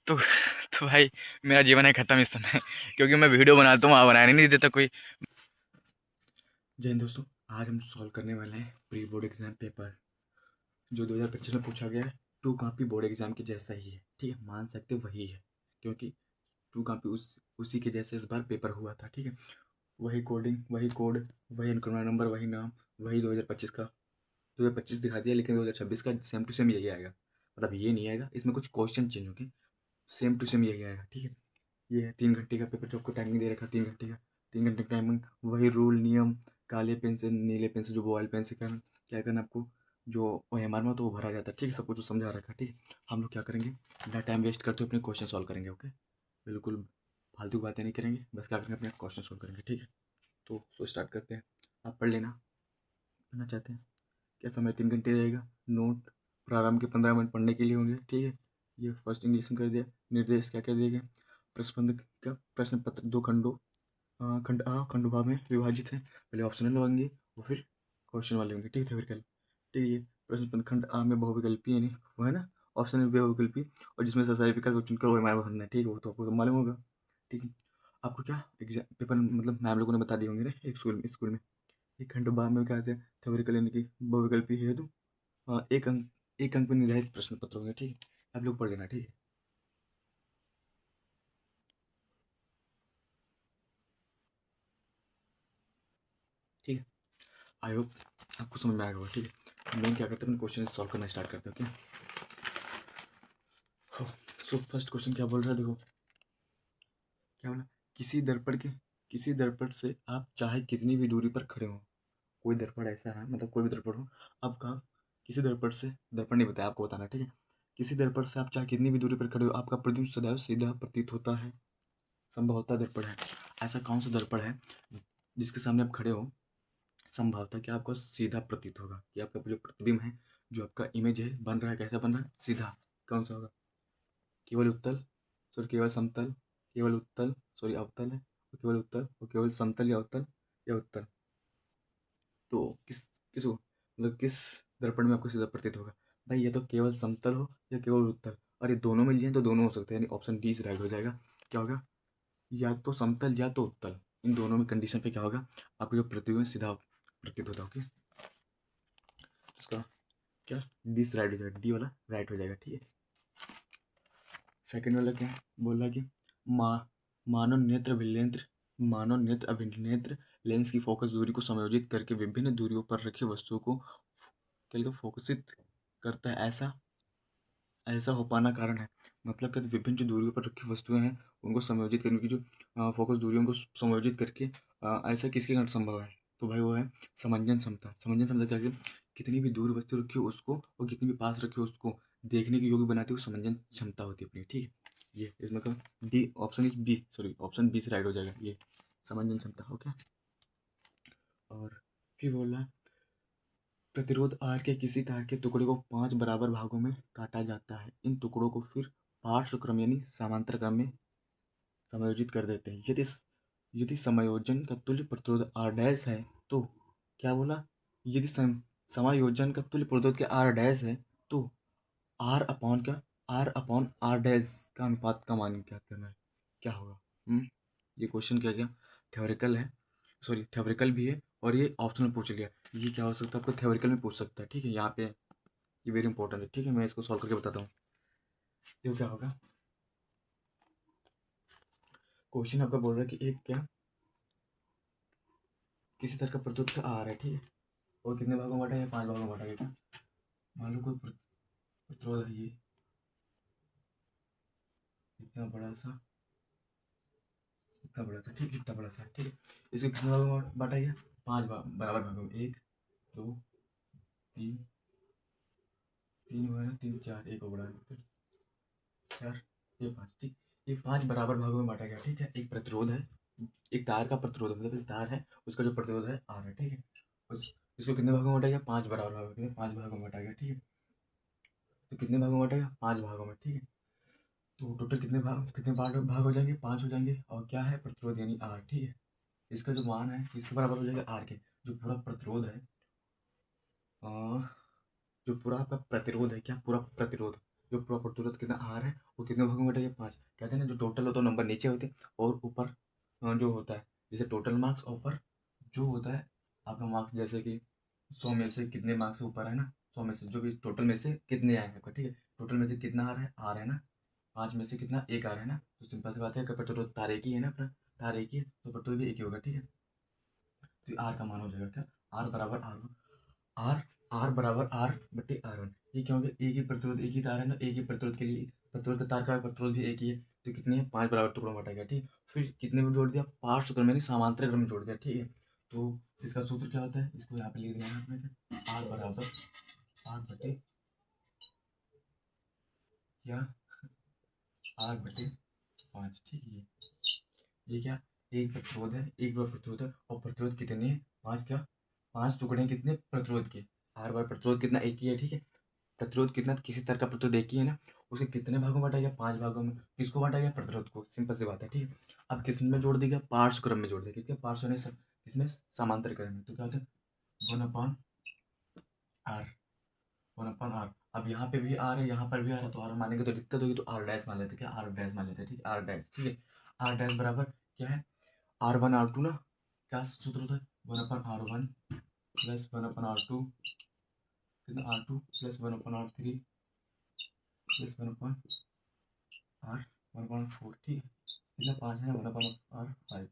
तो तो भाई मेरा जीवन है खत्म इस समय, क्योंकि मैं वीडियो बनाता हूँ, वहाँ बनाने नहीं देता कोई। जय हिंद दोस्तों, आज हम सॉल्व करने वाले हैं प्री बोर्ड एग्जाम पेपर जो 2025 में पूछा गया है। टू कॉपी बोर्ड एग्जाम के जैसा ही है, ठीक है, मान सकते वही है, क्योंकि टू कॉपी उसी के जैसे इस बार पेपर हुआ था, ठीक है। वही कोडिंग, वही कोड, वही इनक्रीमेंट नंबर, वही नाम, वही 2025 का 2025 दिखा दिया, लेकिन 2026 का सेम टू सेम यही आएगा। मतलब ये नहीं आएगा, इसमें कुछ क्वेश्चन चेंज होंगे, सेम टू सेम यही आएगा, ठीक है। ये है 3 घंटे का पेपर जो आपको टाइमिंग दे रखा है, 3 घंटे का, 3 घंटे का टाइमिंग, वही रूल नियम, काले पेन से नीले पेन से जो बॉयल पेन से करना, क्या करना आपको, जो ओ एम आर में तो वो भरा जाता है, ठीक है, सब कुछ जो समझा रखा है, ठीक है। हम लोग क्या करेंगे, बिना टाइम वेस्ट करते हुए अपने क्वेश्चन सॉल्व करेंगे, ओके। बिल्कुल फालतू बातें नहीं करेंगे, बस क्या करेंगे, अपने क्वेश्चन सॉल्व करेंगे, ठीक है। तो स्टार्ट करते हैं। आप पढ़ लेना, पढ़ना चाहते हैं। क्या समय 3 घंटे रहेगा। नोट प्रारंभ के 15 मिनट पढ़ने के लिए होंगे, ठीक है। ये फर्स्ट इंग्लिश में कर दिया। निर्देश क्या क्या दिए गए। प्रश्न का प्रश्न पत्र 2 खंडों, खंड आ खंड बा में विभाजित है। पहले ऑप्शनल होंगे और फिर क्वेश्चन वाले होंगे, ठीक है, विकल्प, ठीक है। प्रश्न पत्र खंड आ में बहुविकल्पी, यानी वो है ना, ऑप्शन में बहुविकल्पी, और जिसमें से सही विकल्प चुनकर वो हमारा भरना है, ठीक है, वो तो आपको मालूम होगा, ठीक है। आपको क्या एग्जाम पेपर मतलब मैम लोगों ने बता दिए होंगे ना एक स्कूल में। एक खंड बा में क्या कहते हैं, थ्योरिकल यानी कि बहुविकल्पी हेतु, एक अंक पर निर्धारित प्रश्न पत्र होंगे, ठीक है। आप लोग पढ़ लेना, ठीक है, ठीक है। आई होप आपको समझ में आएगा होगा, ठीक है। मैं क्या करते हैं, अपने क्वेश्चन सॉल्व करना स्टार्ट करते हैं, ओके। सो फर्स्ट क्वेश्चन क्या बोल रहा है, देखो क्या बोला। किसी दर्पण के किसी दर्पण से आप चाहे कितनी भी दूरी पर खड़े हो, कोई दर्पण ऐसा है, मतलब कोई भी दर्पण हो, आपका किसी दर्पण से, दर्पण नहीं बताया आपको बताना, ठीक है। किसी दर्पण से आप चाहे कितनी भी दूरी पर खड़े हो, आपका प्रतिबिंब सदैव सीधा प्रतीत होता है। संभवतः दर्पण है, ऐसा कौन सा दर्पण है जिसके सामने आप खड़े हो, संभवतः क्या आपको सीधा प्रतीत होगा, कि आपका जो प्रतिबिंब है, जो आपका इमेज है बन रहा है, कैसा बन रहा है, सीधा। कौन सा होगा, केवल उत्तल, सॉरी केवल समतल, केवल उत्तल, सॉरी अवतल है, और केवल उत्तल, और केवल समतल या उत्तल, या उत्तल। तो किस मतलब किस दर्पण में आपको सीधा प्रतीत होगा। भाई ये तो केवल समतल हो या केवल उत्तल, और ये दोनों मिल जाए तो दोनों हो सकते हैं, यानी ऑप्शन डी से राइट हो जाएगा। क्या होगा, या तो समतल या तो उत्तल, इन दोनों में कंडीशन पे क्या होगा, आपको जो प्रतिबिंब है सीधा प्रतीत होता है, ओके। इसका क्या, डी से राइट हो जाएगा, डी वाला राइट हो जाएगा, ठीक है। सेकंड वाला क्या बोल रहा है कि मा मानव नेत्र अभिनेत्र मानव नेत्र अभिनेत्र लेंस की फोकस दूरी को समायोजित करके विभिन्न दूरियों पर रखी वस्तुओं को क्या फोकसित करता है। ऐसा ऐसा हो पाना कारण है, मतलब कि विभिन्न जो दूरियों पर रखी वस्तुएं हैं उनको समायोजित करने की, जो फोकस दूरियों को समायोजित करके ऐसा किसके कारण संभव है। तो भाई वो है समंजन क्षमता। समंजन क्षमता क्या है, कितनी भी दूर वस्तु रखी हो उसको, और कितनी भी पास रखी हो उसको देखने की योग्य बनाती है, वो समंजन क्षमता होती है अपनी, ठीक है। ये इसमें का D option is B, sorry option B से राइट हो जाएगा, ये समंजन क्षमता, ओके। और फिर बोल रहा है प्रतिरोध आर के किसी तार के टुकड़े को 5 बराबर भागों में काटा जाता है। इन टुकड़ों को फिर पार्श्व क्रम यानी समांतर क्रम में समायोजित कर देते हैं। यदि यदि समायोजन का तुल्य प्रतिरोध आर डैश है तो, क्या बोला, यदि समायोजन का तुल्य प्रतिरोध के आर डैश है तो आर अपॉन आर डैश का अनुपात का मान क्या करना है, क्या होगा। ये क्वेश्चन क्या गया, थ्योरिकल है, सॉरी थ्योरिकल भी है, और ये ऑप्शनल पूछ लिया। ये क्या हो सकता है, आपको थ्योरिकल में पूछ सकता है, ठीक है। यहाँ पे ये वेरी इंपॉर्टेंट है, ठीक है, मैं इसको सॉल्व करके बताता हूँ। देखो क्या होगा, क्वेश्चन आपका बोल रहा है कि एक क्या, किसी तरह का प्रदत्त आ रहा है, ठीक है, और कितने भागों में बांटा है, 5 भागों में बांटा गया, क्या मान लो कोई प्रतिरोध है, ये इतना बड़ा सा, इतना बड़ा सा, ठीक है, इतना बड़ा सा, ठीक है। इसको कितने भागों में बांटा गया, 5 बराबर भागों में, 1 2 3, 3 हुआ ना, 3 4, एक और बड़ा है, 4 ये 5, ठीक। ये 5 बराबर भागों में बांटा गया, ठीक है। एक प्रतिरोध है, एक तार का प्रतिरोध है, मतलब एक तार है, उसका जो प्रतिरोध है आर है, ठीक है। इसको कितने भागों में बांटा गया, 5 बराबर भागों में, 5 भागों में बांटा गया, ठीक है। तो कितने भागों में बांटा गया, 5 भागों में, ठीक है। तो टोटल कितने भाग हो जाएंगे, 5 हो जाएंगे, और क्या है प्रतिरोध यानी आर, ठीक है। इसका जो मान है इसके बराबर हो जाएगा आर के, जो पूरा प्रतिरोध है, अ, जो पूरा आपका प्रतिरोध है, क्या पूरा प्रतिरोध, जो पूरा प्रतिरोध कितना आर है वो कितने भागों में बटा गया 5। कहते हैं ना जो टोटल होता है नंबर नीचे होते हैं और ऊपर जो होता है जैसे टोटल मार्क्स और ऊपर जो होता है आपका मार्क्स, जैसे कि 100 में से कितने मार्क्स ऊपर है ना, 100 में से जो भी टोटल में से कितने आए हैं आपका, ठीक है। टोटल में से कितना आ रहा है ना, 5 में से कितना एक आ रहा है ना, तो सिंपल सी बात है कि प्रतिरोध तार एक ही है ना अपना, तार एक ही है तो प्रतिरोध भी एक ही होगा, ठीक है। तो आर का मान हो जाएगा क्या, आर बराबर आर आर बराबर आर बटे आर वन। ये क्या हो गया, एक ही प्रतिरोध एक ही तार है ना, एक ही प्रतिरोध के लिए प्रतिरोध का तार का प्रतिरोध भी एक ही है, तो कितनी है 5 बराबर टुकड़ों में बांटा गया, ठीक है। फिर कितने में जोड़ दिया, पार्श्व क्रम यानी समांतर क्रम में जोड़ दिया, ठीक है। तो इसका सूत्र क्या होता है, इसको यहाँ पे लिख दिया आपने, आर बराबर आर बटे क्या, आर बटे 5, ठीक है। ये क्या, एक प्रतिरोध है, एक बार प्रतिरोध है और प्रतिरोध कितने हैं, 5 क्या, 5 टुकड़े हैं कितने प्रतिरोध के, हर बार प्रतिरोध कितना एक ही है, ठीक है। प्रतिरोध कितना, किसी तरह का प्रतिरोध एक ही है ना, उसे कितने भागों में बांटा गया, 5 भागों में। किसको बांटा गया, प्रतिरोध को, सिंपल सी बात है, ठीक है। अब किस में जोड़ दिया, पार्श्व क्रम में जोड़ दिया, किसके पार्श्व ने किसमें समांतर क्रम में, तो क्या होता है 1/r, 1/r। अब यहाँ पे भी आर है, यहाँ पर भी आर है, तो आर मानेंगे तो दिक्कत होगी, तो आर डैश मान लेते, क्या आर डैश मान लेते हैं, ठीक है, आर डैश, ठीक है। आर डैश बराबर क्या है, R1 R2 ना, क्या सूत्र होता है, 1/R1 प्लस 1/R2 कितना, R2 plus 1/R3 plus 1/R 1/4, ठीक है। कितना 5 है ना, 1/R5,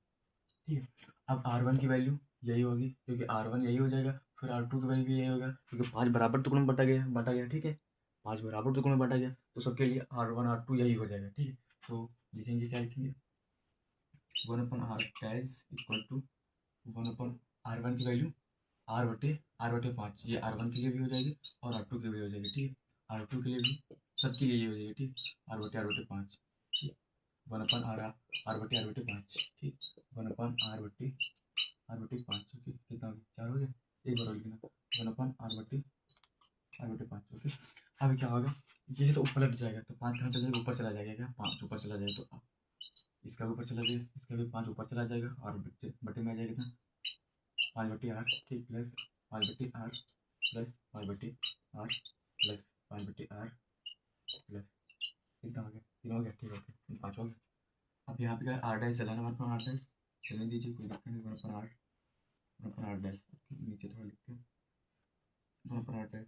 ठीक है। अब R1 की वैल्यू यही होगी क्योंकि R1 यही हो जाएगा, फिर R2 की वैल्यू भी यही होगा क्योंकि 5 बराबर टुकड़ों में बटा गया, ठीक है। 5 बराबर टुकड़ों में बटा गया तो सबके लिए R1 R2 यही हो जाएगा, ठीक है। तो लिखेंगे, क्या लिखेंगे, 1/R dash equal to 1/R1 की वैल्यू आर बटे 5, ये R1 के लिए भी हो जाएगी और R2 के लिए भी हो जाएगी, ठीक है। R2 के लिए भी, सबके लिए ये हो जाएगी, ठीक, आर बटे 5, ठीक, 1/R बटे 5, ठीक, 1/R बटे 5, ओके, कितना हो गया, 4 हो गया, एक बार और लिखना, 1/R बटे 5, ओके। अभी क्या होगा, ये तो ऊपर लट जाएगा तो 5 कहाँ चला जाएगा, ऊपर चला जाएगा, क्या 5 ऊपर चला जाएगा, तो इसका भी ऊपर चला जाएगा, इसका भी 5 ऊपर चला जाएगा और बटे में आ जाएगा कितना, 5/8, ठीक, प्लस 5/8 प्लस 5/8 प्लस 5/8 प्लस, कितना हो गया, 3 हो गया, ठीक है, ओके, 5 हो गया। अब यहाँ पे क्या आर डैश चलाना, हमारे पास आर डैश चलने दीजिए, कोई दिक्कत नहीं, हमारे पास आर डैश नीचे थोड़ा लिखते हैं, हमारे पास आर डैश।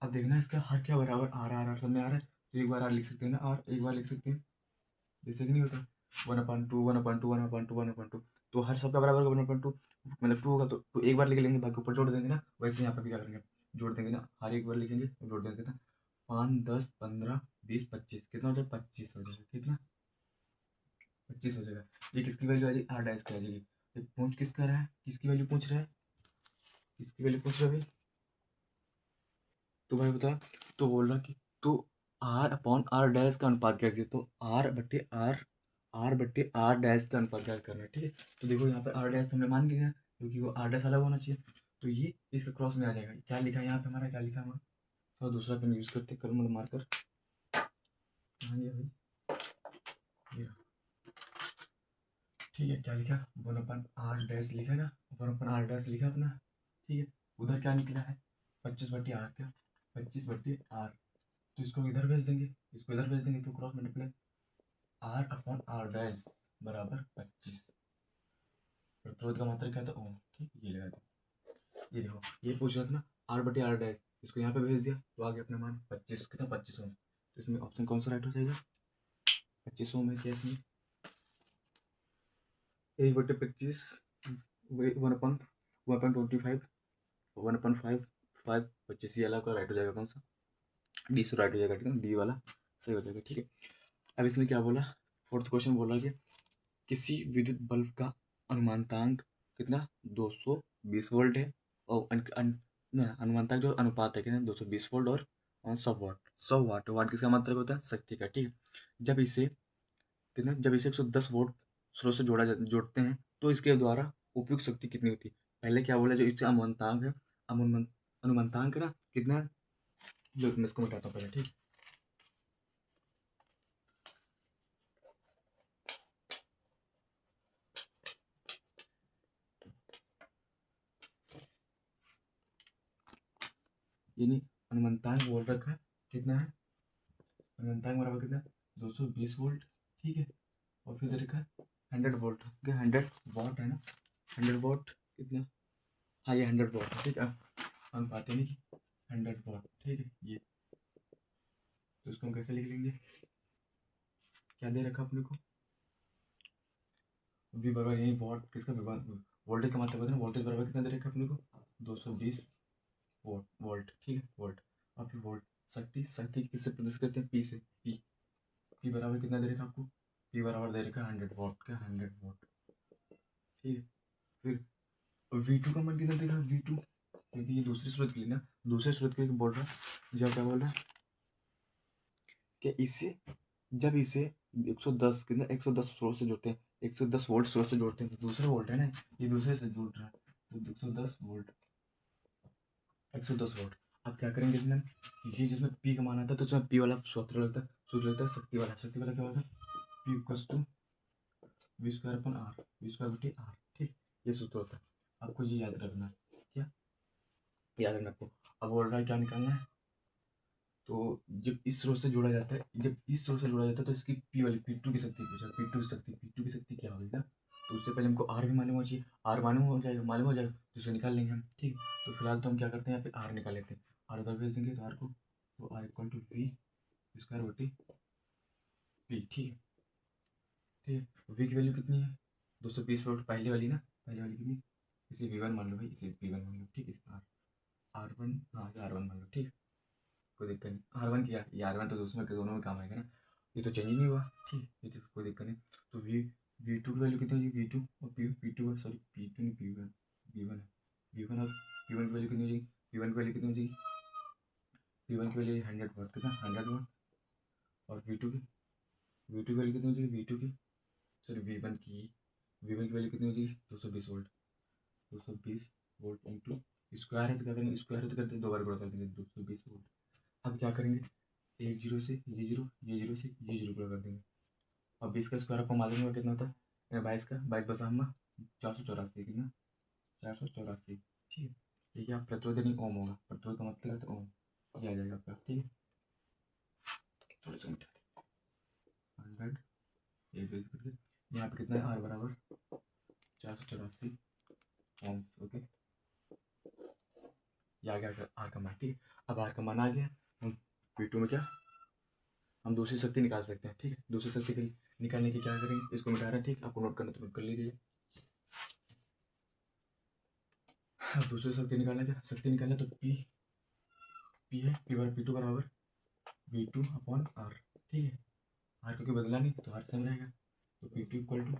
अब देखना इसका हर क्या बराबर आर आर आर सब में आ रहा है, तो एक बार आर लिख सकते हैं ना, आर एक बार लिख सकते हैं, जैसे कि नहीं होता 1/2 1/2 1/2 1/2, तो हर सबका बराबर 1/2 मतलब 2 होगा तो एक बार लिख लेंगे, बाकी ऊपर जोड़ देंगे ना, वैसे यहाँ पर भी क्या करेंगे, जोड़ देंगे ना, हर एक बार लिखेंगे और जोड़ देंगे, कितना 5 10 15 20 25, कितना हो जाएगा, 25 हो जाएगा, कितना 25 हो जाएगा। ये किसकी वैल्यू आ जाएगी, आर डैश की आ जाएगी। ये पूछ किसका रहा है, किसकी वैल्यू पूछ रहा है, किसकी वैल्यू पूछ रहा है भाई, तो भाई बता, तो बोल रहा कि तो R/R डैश का अनुपात क्या है, तो R/R डैश का अनुपात क्या करना है, ठीक है। तो देखो यहाँ पर आर डैश हमने मान लिया क्योंकि वो आर डैश अलग होना चाहिए, तो ये इसका क्रॉस में आ जाएगा, क्या लिखा है यहाँ पे हमारा, क्या लिखा है हमारा, तो दूसरा पेन यूज करते कलम मतलब मार्कर, हाँ ये भाई ये रहा। ठीक है, क्या लिखा, 1/R डैश लिखा ना, 1/R डैश लिखा अपना, ठीक है। उधर क्या निकला है, 25/R, क्या 25/R, तो इसको इधर भेज देंगे, इसको इधर भेज देंगे तो क्रॉस मल्टीप्लाई, R/R डैश बराबर 25, प्रतिरोध का मात्रा क्या था, ओम, ठीक, ये लगा दो, ये देखो ये पूछ रहा था ना, R/R डैश, इसको यहाँ पे भेज दिया तो आगे अपने मान 25, कितना 25 ओम, तो इसमें ऑप्शन कौन सा राइट हो जाएगा, 25 ओम है क्या इसमें, 1/25 1/25 1/5 5 25, ये वाला का राइट हो जाएगा, कौन सा, डी से राइट हो जाएगा, ठीक है, डी वाला सही हो जाएगा, ठीक है। अब इसमें क्या बोला, फोर्थ क्वेश्चन बोला कि किसी विद्युत बल्ब का अनुमानतांक कितना 220 वोल्ट है और अनुमानतांक जो अनुपात है कितना 220 वोल्ट और 100 वाट, 100 वाट, वाट किसका मात्रक होता है, शक्ति का, ठीक है। जब इसे 110 वोल्ट स्रोत से जोड़ते हैं तो इसके द्वारा उपयुक्त शक्ति कितनी होती है, पहले क्या बोला, जो इसका अनुमानतांक है, अनुमानतांक है ना कितना है, जो मैं इसको मिटाता हूँ पहले, ठीक, यानी अनुमानतांक बोल रखा है कितना है अनुमंतांक बराबर कितना 220 वोल्ट, ठीक है। और फिर दे रखा है 100 वोल्ट, 100 वॉट है ना, 100 वॉट कितना, हाँ ये 100 वॉट है, ठीक है। हम पाते नहीं कि 100 वॉट, ठीक है ये। तो इसको हम कैसे लिख लेंगे, क्या दे रखा अपने को, वी बराबर यही वॉट किसका, वोल्टेज का मात्रा पता है, वोल्टेज बराबर कितना दे रखा अपने को 220 वोल्ट, वोल्ट ठीक है वोल्ट। और फिर वोल्ट, शक्ति, शक्ति किससे प्रदर्शित करते हैं, पी से, पी बराबर कितना दे रखा आपको, पी बराबर दे रखा 100 वॉट का, 100 वॉट, ठीक है। फिर V2 का मान कितना देगा, V2, क्योंकि ये दूसरी स्रोत के लिए ना, दूसरे स्रोत के लिए बोल रहा है, जब क्या बोल रहा है कि इसे, जब इसे 110 कितना 110 स्रोत से जोड़ते हैं, 110 वोल्ट स्रोत से जोड़ते हैं, तो दूसरा वोल्ट है ना, ये दूसरे से जुड़ रहा है, तो 110 वोल्ट, 110 वोल्ट। अब क्या करेंगे इसमें, ये जिसमें पी का मान आता है तो उसमें पी वाला सूत्र लगता है, सूत्र लगता है शक्ति वाला, शक्ति वाला क्या होता है, P equals to V square upon R, V square बटे आर, ठीक, ये सूत्र होता है। आपको ये याद रखना है, क्या याद रखना आपको। अब बोल रहा है क्या निकालना है, तो जब इस स्रोत से जोड़ा जाता है, जब इस स्रोत से जोड़ा जाता है तो इसकी पी वाली P2 की शक्ति पूछा, P2 की शक्ति, P2 की शक्ति क्या होगी ना, तो उससे पहले हमको आर भी मालूम हो चाहिए, आर मालूम हो जाएगा, मालूम हो जाएगा तो उसे निकाल लेंगे हम, ठीक। तो फिलहाल तो हम क्या करते हैं, यहाँ पे आर निकाल लेते हैं, आर उधर भेज देंगे तो आर को, तो R equal to V square बटी पी, ठीक है, ठीक है। वी की वैल्यू कितनी है 220 वोल्ट, पहले वाली ना, पहले वाली कितनी, इसे V1 मान लो भाई, इसे V1 मान लो, ठीक है। इसे R1, हाँ R1 मान लो, ठीक, कोई दिक्कत नहीं। R1 क्या, ये R1 तो दूसरों के दोनों में काम आएगा ना, ये तो चेंज ही नहीं हुआ, ठीक, ये तो कोई दिक्कत नहीं। तो V2 की वैल्यू कितनी होगी, V2 और P2 सॉरी P2 नहीं P1, V1 है, V1 और P1 की वैल्यू कितनी हो जाएगी, P1 की वैल्यू कितनी हो जाएगी, P1 की वैल्यू 100 वाट, कितना 100 वाट। और V2 की वैल्यू कितनी हो जाएगी, V2 की सॉरी V1 की वैल्यू कितनी हो जाएगी 220 वोल्ट, 220 वोल्ट इंटू स्क्वायर है तो क्या करेंगे, स्क्वायर है तो करते दो बार गुणा कर देंगे 220 वोल्ट। अब क्या करेंगे, एक जीरो से ये जीरो, ये जीरो से ये जीरो गुणा कर देंगे। अब 20 का स्क्वायर आपको मालूम होगा कितना होता है, 22 का 22 बसा हम 484, कितना 484, ठीक है। ठीक है, आप प्रतिरोध नहीं ओम होगा, प्रतिरोध का मतलब है तो ओम, ये आ जाएगा आपका, ठीक है। थोड़ा सा मिटा दें 100, ये बेस करके यहाँ पे कितना है, आर बराबर 484 ओम्स, ओके, ये आ गया आर का मान, ठीक है। अब आर का मान आ गया, हम V2 में क्या, हम दूसरी शक्ति निकाल सकते हैं, ठीक है। दूसरी शक्ति के लिए निकालने की क्या करेंगे, इसको मिटा रहे हैं, ठीक, आपको नोट करना तो नोट कर लीजिए। अब दूसरी शक्ति निकालना, क्या शक्ति निकालना, तो पी है, P2 बराबर V2 अपॉन आर, ठीक है। आर क्योंकि बदला नहीं तो आर सेम रहेगा, तो P2 इक्वल टू,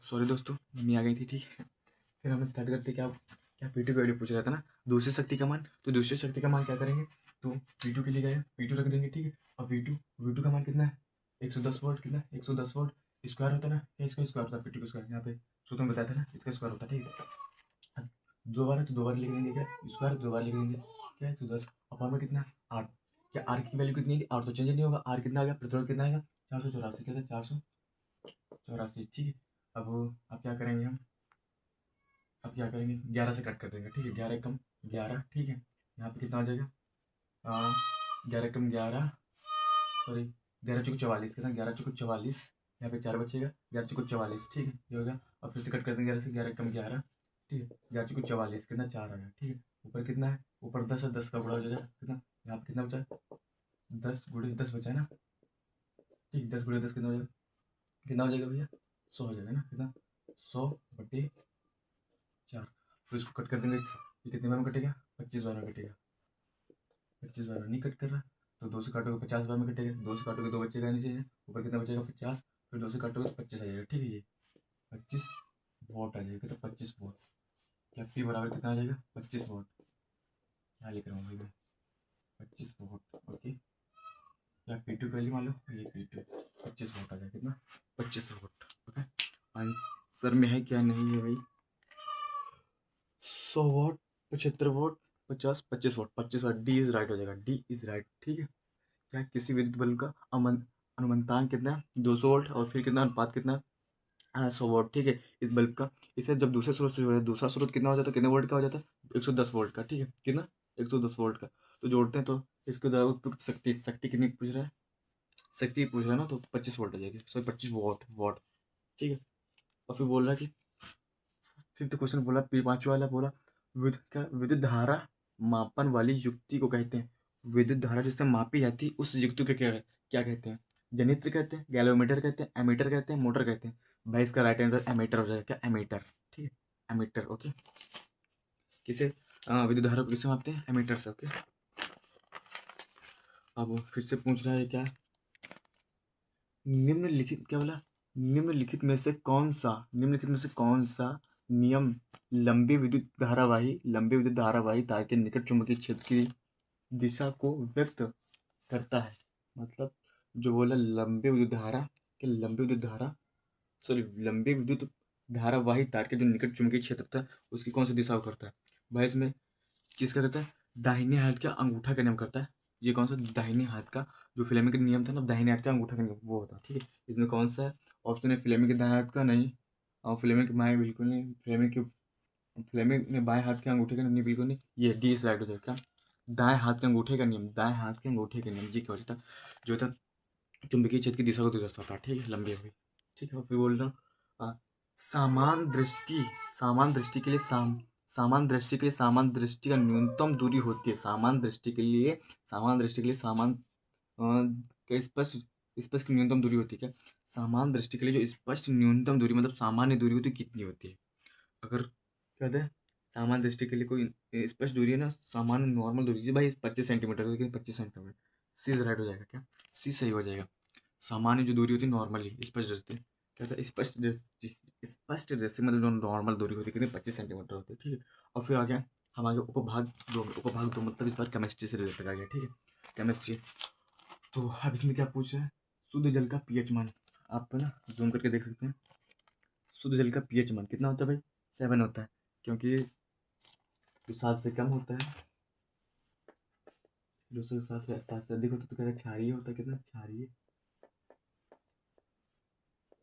सॉरी दोस्तों मम्मी आ गई थी, ठीक है। फिर हम स्टार्ट करते, क्या क्या P2 की वैल्यू पूछ रहा था ना, दूसरी शक्ति का मान, तो दूसरी शक्ति का मान क्या करेंगे, तो P2 के लिए गए P2 रख देंगे, ठीक है। अब V2 का मान कितना है 110 वोल्ट, कितना 110 वोल्ट, स्क्वायर होता है ना, क्या इसका स्क्वायर होता है P2 का स्क्वायर, यहाँ पे सूत्र में बताया था ना, इसका स्क्वायर होता है, ठीक है। दो बार है तो दो बार लिख देंगे, क्या स्क्वायर दो बार लिख देंगे, क्या 110 अपॉन में कितना 8, क्या आर की वैल्यू कितनी है, आर तो चेंज नहीं होगा, आर कितना आ गया, प्रतिरोध कितना आएगा 484, क्या 484, ठीक है। अब क्या करेंगे हम, अब क्या करेंगे 11 से कट कर देंगे, ठीक है, 11 कम 11, ठीक है। यहाँ पे कितना आ जाएगा, 11 कम 11, सॉरी 11 चौको 44, कितना 11 चौको 44, यहाँ पे 4 बचेगा, 11 चौको 44, ठीक है, ये हो गया। और फिर से कट कर देंगे 11 से, 11 कम 11, ठीक है, 11 चौको 44, कितना 4 आ गया, ठीक है। ऊपर कितना है, ऊपर 10 है, 10 का गुणा हो जाएगा, कितना यहाँ पे कितना बचा, 10 गुणे 10 बचा है ना, ठीक, 10 गुणे 10 कितना हो जाएगा, कितना हो जाएगा भैया 100 हो जाएगा ना, कितना 100 बटे 4। फिर इसको कट कर देंगे, ये कितने बार में कटेगा 25 बार में कटेगा, 25 बार में नहीं कट कर रहा, तो 2 से काटोगे 50 बार में कटेगा, 2 से काटोगे 2 बचेगा नीचे, ऊपर कितना बचेगा 50, फिर 2 से काटोगे तो 25 आ जाएगा, ठीक है। ये 25 वोट आ जाएगा, तो 25 वोट, क्या पी बराबर कितना आ जाएगा 25 वोट, क्या लिख रहा हूँ भाई मैं 25 वोट, ओके। क्या P2 की वैल्यू मान लो, ये P2 25 वोट आ जाएगा, कितना 25 वोट, ओके। आंसर में है क्या नहीं है भाई, 100 vote, 75 vote, 50, 25 vote, 25 vote, D is right हो जाएगा, डी इज राइट, ठीक है। क्या किसी विद्युत बल्ब का अनुमंतांक कितना है 200 वोल्ट, और फिर कितना अनुपात कितना है 100 वोल्ट, ठीक है। इस बल्ब का, इसे जब दूसरे स्रोत से जोड़ा, दूसरा स्रोत कितना हो जाता है, कितने वोल्ट का हो जाता है 110 वोल्ट का, ठीक है, कितना, 110 वोल्ट का। तो जोड़ते हैं तो इसके द्वारा उपयुक्त शक्ति, शक्ति कितनी पूछ रहा है, शक्ति पूछ रहा है ना, तो 25 वोल्ट आ जाएगी, सॉरी 25 वॉट, वॉट, ठीक है। और फिर बोल रहा है कि फिफ्थ क्वेश्चन बोला, फिर पांचवा वाला बोला, विद्युत धारा मापन वाली युक्ति को कहते हैं, विद्युत धारा जिससे मापी जाती है उस युक्ति को क्या क्या कहते हैं, जनित्र कहते हैं, गैलोमीटर कहते हैं, एमीटर कहते हैं, मोटर कहते हैं। भाई इसका राइट आंसर एमीटर हो जाएगा, क्या, एमीटर, ठीक है, एमीटर, ओके। किसे, विद्युत धारा को किससे मापते हैं, एमीटर से, ओके। अब फिर से पूछ रहा है क्या, निम्नलिखित, क्या बोला, निम्नलिखित में से कौन सा, निम्नलिखित में से कौन सा नियम लंबी विद्युत धारावाही तार के निकट चुंबकीय क्षेत्र की दिशा को व्यक्त करता है। मतलब जो बोला लंबी विद्युत धारा, कि लंबी विद्युत धारा, सॉरी लंबी विद्युत धारावाही तार के जो निकट चुंबकीय क्षेत्र था उसकी कौन सी दिशा को करता है। भाई इसमें किसका करता है, दाहिने हाथ का अंगूठा का नियम करता है। ये कौन सा, दाहिने हाथ का, जो फ्लेमिंग का नियम था ना, दाहिने हाथ का अंगूठा का नियम, वो होता है, ठीक है। इसमें कौन सा है, ऑप्शन है फ्लेमिंग के दाएं हाथ का, नहीं, और फ्लेमिंग के बाएं, बिल्कुल नहीं, फ्लेमिंग ने बाएं हाथ के अंगूठे का नहीं, बिल्कुल नहीं, ये डी राइट हो जाएगा, क्या, दाएं हाथ के अंगूठे का नियम, दाएं हाथ के अंगूठे का नियम, जी क्या होता है, जो था चुंबकीय क्षेत्र की दिशा को दर्शाता है, ठीक है, लंबी हुई, ठीक है। और फिर बोल रहा हूँ, समान दृष्टि, समान दृष्टि के लिए समान दृष्टि के लिए समान दृष्टि का न्यूनतम दूरी होती है, समान दृष्टि के लिए, समान दृष्टि के लिए समान का स्पष्ट, स्पष्ट की न्यूनतम दूरी होती है, क्या, समान दृष्टि के लिए जो स्पष्ट न्यूनतम दूरी, मतलब सामान्य दूरी होती है, कितनी होती है। अगर कहते हैं सामान्य दृष्टि के लिए कोई स्पष्ट दूरी है ना, सामान्य नॉर्मल दूरी जी भाई 25 सेंटीमीटर, लेकिन 25 सेंटीमीटर, सी राइट हो जाएगा, क्या, सी सही हो जाएगा। सामान्य जो दूरी होती है नॉर्मली, स्पष्ट दृष्टि, क्या था, स्पष्ट दृष्टि, स्पष्ट दृष्टि मतलब जो नॉर्मल दूरी होती है कितनी, 25 सेंटीमीटर होती है, ठीक है। और फिर आ गया हमारे उपभाग दो, उपभाग दो मतलब इस बार केमिस्ट्री से रिलेटेड आ गया, ठीक है, केमिस्ट्री। तो अब इसमें क्या पूछ रहा है, शुद्ध जल का पीएच मान, आप ना जूम करके देख सकते हैं, शुद्ध जल का पीएच मान कितना होता है भाई, 7 होता है, क्योंकि जो 7 से कम होता है, जो 7 से अधिक होता है तो क्या क्षारीय होता है, कितना क्षारीय,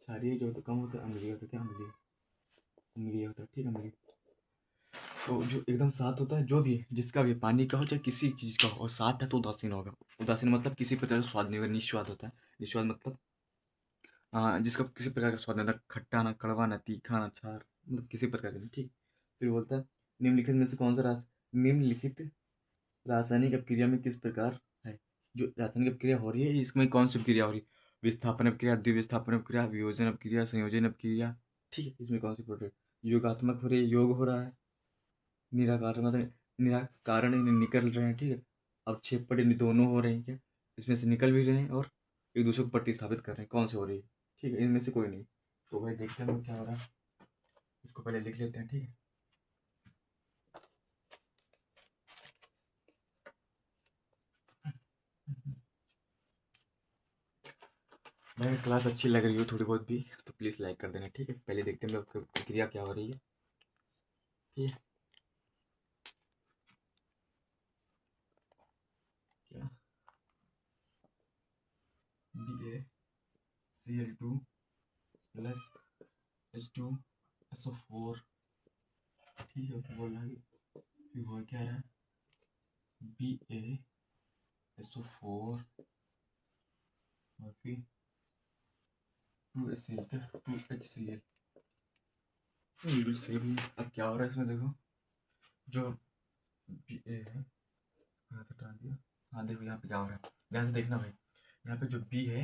क्षारीय जो होता है कम होता है, अम्लीय होता है, क्या, अम्लीय, अम्लीय होता है, ठीक है, अम्लीय। तो जो एकदम सात होता है, जो भी है, जिसका भी पानी का हो चाहे किसी चीज़ का हो, और सात है तो उदासीन होगा, उदासीन मतलब किसी प्रकार का स्वाद नहीं होगा, निस्वाद होता है, निस्वाद मतलब जिसका किसी प्रकार का स्वाद नहीं होता, खट्टा ना, कड़वा ना, तीखा ना, छार, मतलब किसी प्रकार का नहीं, ठीक। फिर बोलता है निम्नलिखित में से कौन सा निम्नलिखित रासायनिक अपक्रिया में किस प्रकार है, जो रासायनिक अपक्रिया हो रही है इसमें कौन सी अपक्रिया हो रही है, विस्थापन अपक्रिया, द्विविस्थापन अपक्रिया, वियोजन अपक्रिया, संयोजन अपक्रिया, ठीक है, इसमें कौन सी प्रोडक्ट, योगात्मक हो रही है, योग हो रहा है, निराकार मतलब निराकरण निकल रहे हैं, ठीक है। अब छह पड़े दोनों हो रहे हैं, क्या, इसमें से निकल भी रहे हैं और एक दूसरे को प्रतिस्थापित कर रहे हैं, कौन से हो रही है, ठीक है, इनमें से कोई नहीं। तो भाई देखते हैं क्या हो रहा है, इसको पहले लिख लेते हैं, ठीक है। भाई क्लास अच्छी लग रही हो थोड़ी बहुत भी तो प्लीज़ लाइक कर देना, ठीक है। पहले देखते हैं आपकी प्रक्रिया क्या हो रही है, ठीक है, क्या, BaCl2 प्लस H2SO4, ठीक है, बोल रहा है कि हो क्या रहा है, BaSO4 और फिर 2HCl, क्या, 2HCl, बिल्कुल सेम। अब क्या हो रहा है इसमें देखो, जो बी ए है, यहाँ से हटा दिया, हाँ देखो यहाँ पे क्या हो रहा है, ध्यान से देखना भाई, यहाँ पे जो बी है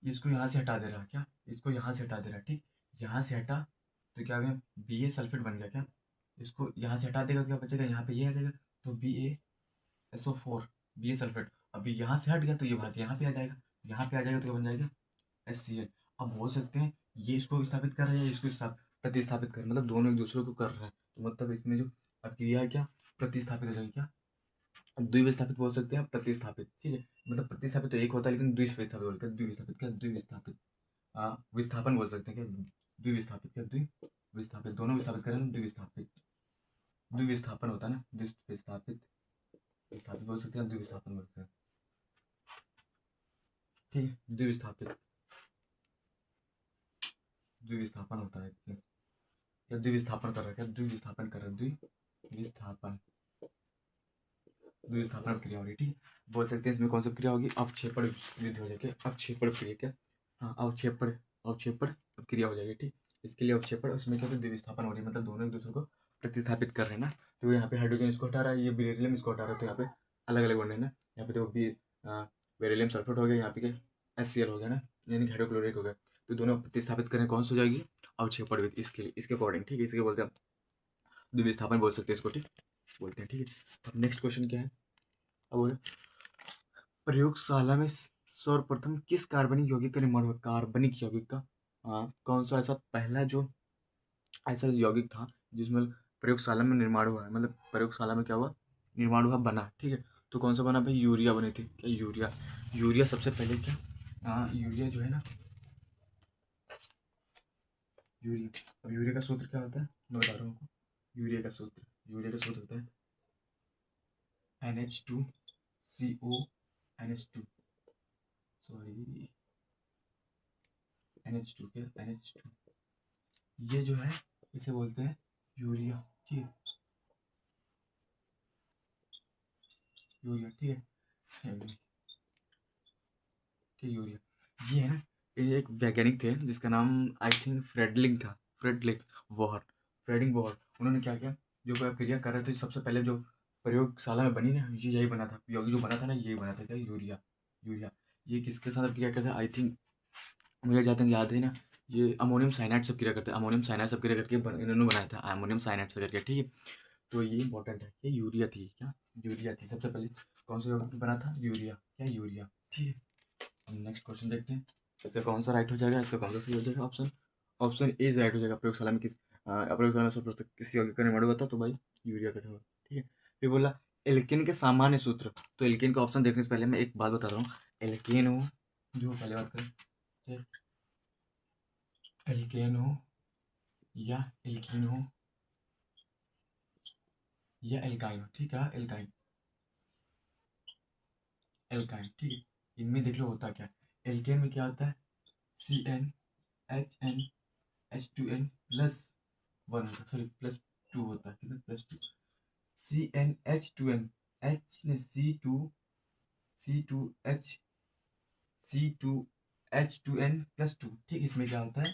ये इसको यहाँ से हटा दे रहा है, क्या, इसको यहाँ से हटा दे रहा है, ठीक, यहाँ से हटा तो क्या हो गया, बी ए सल्फेट बन गया, क्या, इसको यहाँ से हटा देगा तो क्या बचेगा, यहाँ पे ये आ जाएगा, तो BaSO4, बी ए सल्फेट, अभी यहाँ से हट गया तो ये भाग के यहाँ पे आ जाएगा, यहाँ पे आ जाएगा तो क्या बन जाएगा, HCl। अब बोल सकते हैं ये इसको स्थापित कर रहा है या इसको प्रतिस्थापित कर, मतलब दोनों एक दूसरे को कर रहा है, तो मतलब इसमें जो क्रिया है क्या, प्रतिस्थापित हो जाएगी, क्या, द्विविस्थापित बोल सकते हैं, प्रतिस्थापित, ठीक है, मतलब प्रतिस्थापित तो एक होता है लेकिन द्विविस्थापित बोलते हैं, द्विविस्थापित क्या, द्विविस्थापित, विस्थापन बोल सकते हैं, क्या, द्विविस्थापित, क्या, द्विविस्थापित, दोनों विस्थापित करें ना, द्विविस्थापित, द्विविस्थापन होता है ना, द्विविस्थापित, विस्थापित बोल सकते हैं, द्विविस्थापन बोलते हैं, ठीक है, द्विविस्थापित, द्विविस्थापन होता है, क्या, द्विविस्थापन कर रहा है, क्या, द्विविस्थापन कर रहा है, विस्थापन द्विस्थापन क्रिया होगी, ठीक है। बोल सकते हैं इसमें कौन सी क्रिया होगी, अवक्षेपण विरुद्ध हो जाएगी, अवक्षेपण क्रिया क्या, हाँ अवक्षेपण, अवक्षेपण क्रिया हो जाएगी, ठीक। इसके लिए अवक्षेपण, उसमें क्या होता है द्विस्थापन हो रही है, मतलब दोनों एक दूसरे को प्रतिस्थापित कर रहे हैं ना। तो यहाँ पे हाइड्रोजन इसको हटा रहा है, ये बेरिलियम इसको हटा रहा है, तो यहाँ पे अलग अलग बन रहे हैं ना। यहाँ पे तो भी बेरिलियम सल्फेट हो गया, यहाँ पे क्या HCl हो गया ना, यानी कि हाइड्रोक्लोरिक हो गया। तो दोनों प्रतिस्थापित करें कौन सी हो जाएगी, अवक्षेपण विधि, इसके लिए इसके अकॉर्डिंग, ठीक है। इसके बोलते हैं द्विस्थापन बोल सकते हैं इसको, ठीक बोलते हैं, ठीक है। अब नेक्स्ट क्वेश्चन क्या है, अब बोले प्रयोगशाला में सर्वप्रथम किस कार्बनिक यौगिक का निर्माण हुआ, कार्बनिक यौगिक का, हाँ कौन सा ऐसा पहला जो ऐसा यौगिक था जिसमें प्रयोगशाला में निर्माण हुआ है, मतलब प्रयोगशाला में क्या हुआ, निर्माण हुआ, बना, ठीक है। तो कौन सा बना भाई, यूरिया बनी थी क्या, यूरिया, यूरिया सबसे पहले क्या, हाँ यूरिया जो है ना, यूरिया, अब यूरिया का सूत्र क्या होता है मैं बता रहा हूँ आपको। यूरिया का सूत्र होता है NH2CO, NH2, सॉरी NH2 क्या, NH2, ये जो है इसे बोलते हैं यूरिया, ठीक है, यूरिया, ठीक है, ठीक यूरिया, ये है ना, ये एक वैज्ञानिक थे जिसका नाम आई थिंक फ्रेडलिंग था, फ्रेडलिंग वॉहर, फ्रेडिंग वॉहर। उन्होंने क्या किया, जो क्रिया कर रहे थे सबसे पहले जो प्रयोगशाला में बनी ना, ये यही बना था, यौगिक जो बना था ना, यही बना था क्या, यूरिया, यूरिया। ये किसके साथ क्रिया करता है, आई थिंक मुझे जहाँ तक याद है ना, ये अमोनियम साइनाइड सब क्रिया करता है, अमोनियम साइनाइड सब क्रिया करके इन्होंने बनाया था अमोनियम साइनाइड से करके, ठीक है। तो ये इंपॉर्टेंट है कि यूरिया थी क्या, यूरिया थी सबसे पहले, कौन सा यौगिक बना था, यूरिया, क्या यूरिया, ठीक है। हम नेक्स्ट क्वेश्चन देखते हैं, इसका कौन सा राइट हो जाएगा, इसका कौन सा सही हो जाएगा, ऑप्शन ऑप्शन ए राइट हो जाएगा। प्रयोगशाला में प्रयोगशाला में सर्वप्रथम किस यौगिक का निर्माण हुआ था, तो भाई यूरिया का था, ठीक है। फिर बोला एल्केन के सामान्य सूत्र, तो एल्केन का ऑप्शन देखने से पहले मैं एक बात बता रहा हूँ, एल्केन हो, जो पहले बात करें, एल्केन हो या एल्कीन हो या एल्काइन हो, ठीक है, एल्काइन, एल्काइन, ठीक है। इनमें देख लो होता क्या है, एल्केन में क्या होता है, CnHnH2n+1 होता है, सॉरी +2 होता है, ठीक है, +2, CnH2n, H ने C2H, C2H2n+2, ठीक, इसमें क्या होता है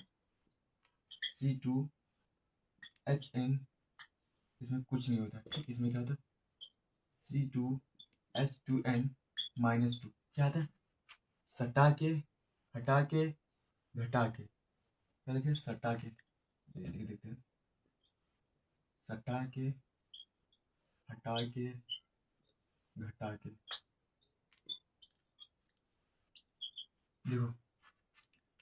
C2HN, इसमें कुछ नहीं होता, ठीक, इसमें क्या होता है C2H2n-2, क्या आता है, सटा के, हटा के, घटा के, क्या लिखे, सटा के, लिख देते हैं, सटा के, हटा के, घटा के, देखो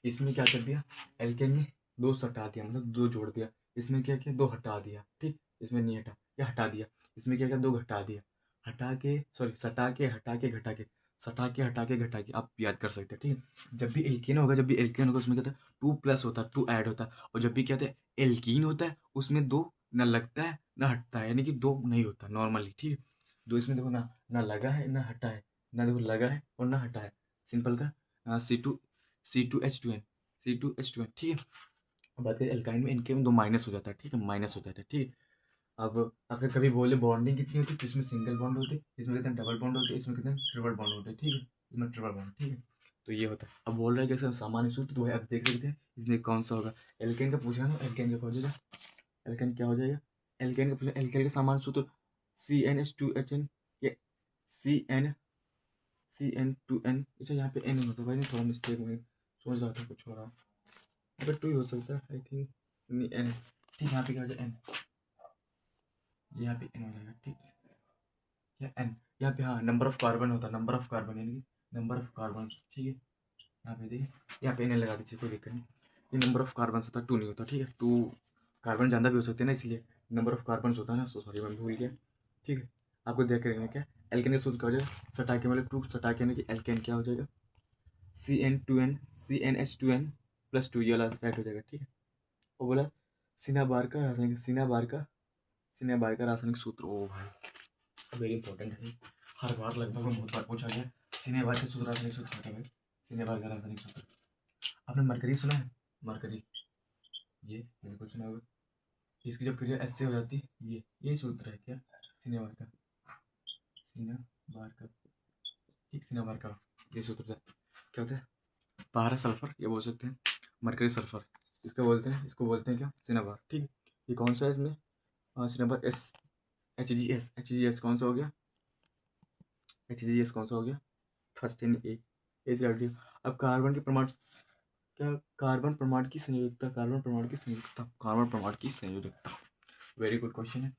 इसमें क्या कर दिया, एल्केन में दो सटा दिया, मतलब दो जोड़ दिया, इसमें क्या किया, दो हटा दिया, ठीक, इसमें नहीं हटा, क्या हटा दिया, इसमें क्या किया, दो घटा दिया, हटा के, सॉरी सटा के, हटा के, घटा के, सटा के, हटा के, घटा के, आप याद कर सकते हैं, ठीक है। जब भी एल्केन होगा, जब भी एल्केन होगा उसमें क्या होता है, 2+ होता है, 2 ऐड होता है, और जब भी क्या होता है एल्कीन होता है उसमें दो ना लगता है ना हटता है, यानी कि दो नहीं होता नॉर्मली, ठीक है। दो इसमें देखो ना, ना लगा है ना हटा है, ना देखो लगा है और ना हटा है, सिंपल का C2H2n, C2H2n, ठीक है। अब बात करें एल्काइन में, इनके में दो माइनस हो जाता है, ठीक है, माइनस हो जाता है, ठीक है। अब अगर कभी बोले बॉन्डिंग कितनी होती है, तो इसमें सिंगल बॉन्ड होते हैं, इसमें कितने डबल बॉन्ड होते हैं, इसमें कितने ट्रिपल बॉन्ड होते हैं, ठीक है, इसमें ट्रिपल बॉन्ड, ठीक है। तो ये होता है। अब बोल रहा है कि इसका सामान्य सूत्र, तो भाई आप देख सकते हैं इसमें कौन सा होगा, एल्केन का पूछा ना, एल्केन का हो जाएगा, एल्केन क्या हो जाएगा, एल्केन का पूछा, एल्केन का सामान्य सूत्र CnH2HN, ये CN2N, अच्छा यहाँ पे N नहीं होता भाई, नहीं थोड़ा मिस्टेक में सोच रहा था कुछ हो रहा, अगर 2 ही हो सकता है आई थिंक, नहीं N, ठीक, यहाँ पे क्या हो जाए N, यहाँ पे N हो जाएगा, ठीक, या N, यहाँ पे हाँ नंबर ऑफ कार्बन होता है, नंबर ऑफ कार्बन यानी कि नंबर ऑफ कार्बन, ठीक है। यहाँ पे देखिए, यहाँ पे N लगा दीजिए, कोई दिक्कत नहीं, ये नंबर ऑफ कार्बन होता है, 2 नहीं होता, ठीक है, 2 कार्बन ज़्यादा भी हो सकते हैं ना, इसलिए नंबर ऑफ कार्बन होता है ना, सो सॉरी मैं भूल गया, ठीक है। आपको देख रहे हैं क्या, एल्केन का सूत्र क्या हो जाएगा, सटाके मतलब 2 सटाके यानी कि एल्केन क्या हो जाएगा, CN2N, CnH2n+2, ये वाला ऐड हो जाएगा, ठीक है। वो बोला सिनाबार का रासायनिक, सिनाबार का रासायनिक सूत्र, ओ भाई वेरी इंपॉर्टेंट है, हर बार लगभग बहुत बार पूछा गया, सिनेबार का सूत्र, रासायनिक सूत्र क्या है भाई, सिनेबार का रासायनिक सूत्र। आपने मरकरी सुना है, मरकरी, ये बिल्कुल सुना होगा, इसकी जब क्रिया ऐसे हो जाती है, ये सूत्र है क्या, सिनेबार का, सिनेबार का, ठीक, सिनेबार का ये सूत्र है। क्या होता है, 12 सल्फर, ये बोल सकते हैं मरकरी सल्फर, इसको बोलते हैं क्या, सिनेबार। ठीक, ये कौन सा है इसमें, cinnabar S, H G S कौन सा हो गया, एच जी एस कौन सा हो गया, first in A, H radio. अब कार्बन के परमाणु, क्या, कार्बन परमाणु की संयोजकता, कार्बन परमाणु की संयोजकता, वेरी गुड क्वेश्चन है।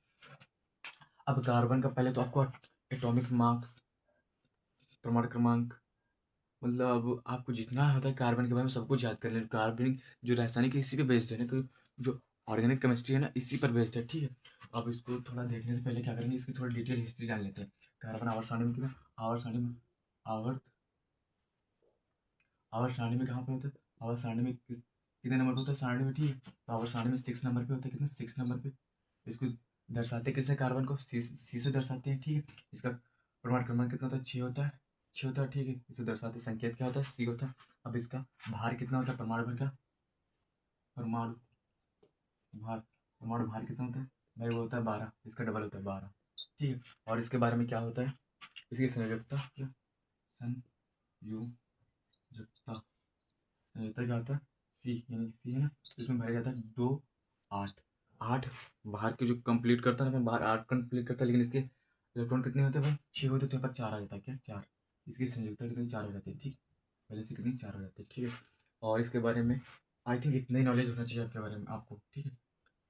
अब कार्बन का पहले तो आपको एटॉमिक मार्क्स, परमाणु क्रमांक, मतलब अब आपको जितना होता है कार्बन के बारे में सब कुछ याद कर लें। कार्बन जो रासायनिक है इसी पे बेस्ड है ना, तो जो ऑर्गेनिक केमिस्ट्री है ना इसी पर बेस्ड है। ठीक है, अब इसको थोड़ा देखने से पहले क्या करेंगे, इसकी थोड़ी डिटेल हिस्ट्री जान लेते हैं। कार्बन आवर्त सारणी में कितना, आवर्त आवर्त सारणी में कहाँ पे होता है, आवर्त सारणी में कितने नंबर पे होता है सारणी में, ठीक है, तो आवर्त सारणी में 6 नंबर पे होता है, कितना, 6 नंबर पे। इसको दर्शाते किससे, कार्बन को सी से दर्शाते हैं। ठीक है, इसका परमाणु क्रमांक कितना होता है, 6 होता है, 6 होता है। ठीक है, इसे दर्शाते संकेत क्या होता है, सी होता है। अब इसका भार कितना होता है, परमाणु भर का, परमाणु भार, परमाणु भार कितना होता है भाई, वो होता है 12, इसका डबल होता है 12। ठीक है, और इसके बारे में क्या होता है, इसकी संयोजकता क्या, संयोजकता, संयोजकता क्या होता है, सी, यानी सी है ना, तो इसमें भरा जाता है 2 8, 8 बाहर के जो कंप्लीट करता है ना, बाहर 8 कंप्लीट करता है, लेकिन इसके इलेक्ट्रॉन कितने होते हैं भाई, 6 होते हैं, तो यहाँ पर 4 आ जाता है, क्या, 4, इसकी संयोजकता कितनी, 4 हो जाती है। ठीक, पहले से कितनी, 4 हो जाती है। ठीक है, और इसके बारे में आई थिंक इतना ही नॉलेज होना चाहिए आपके बारे में आपको। ठीक है,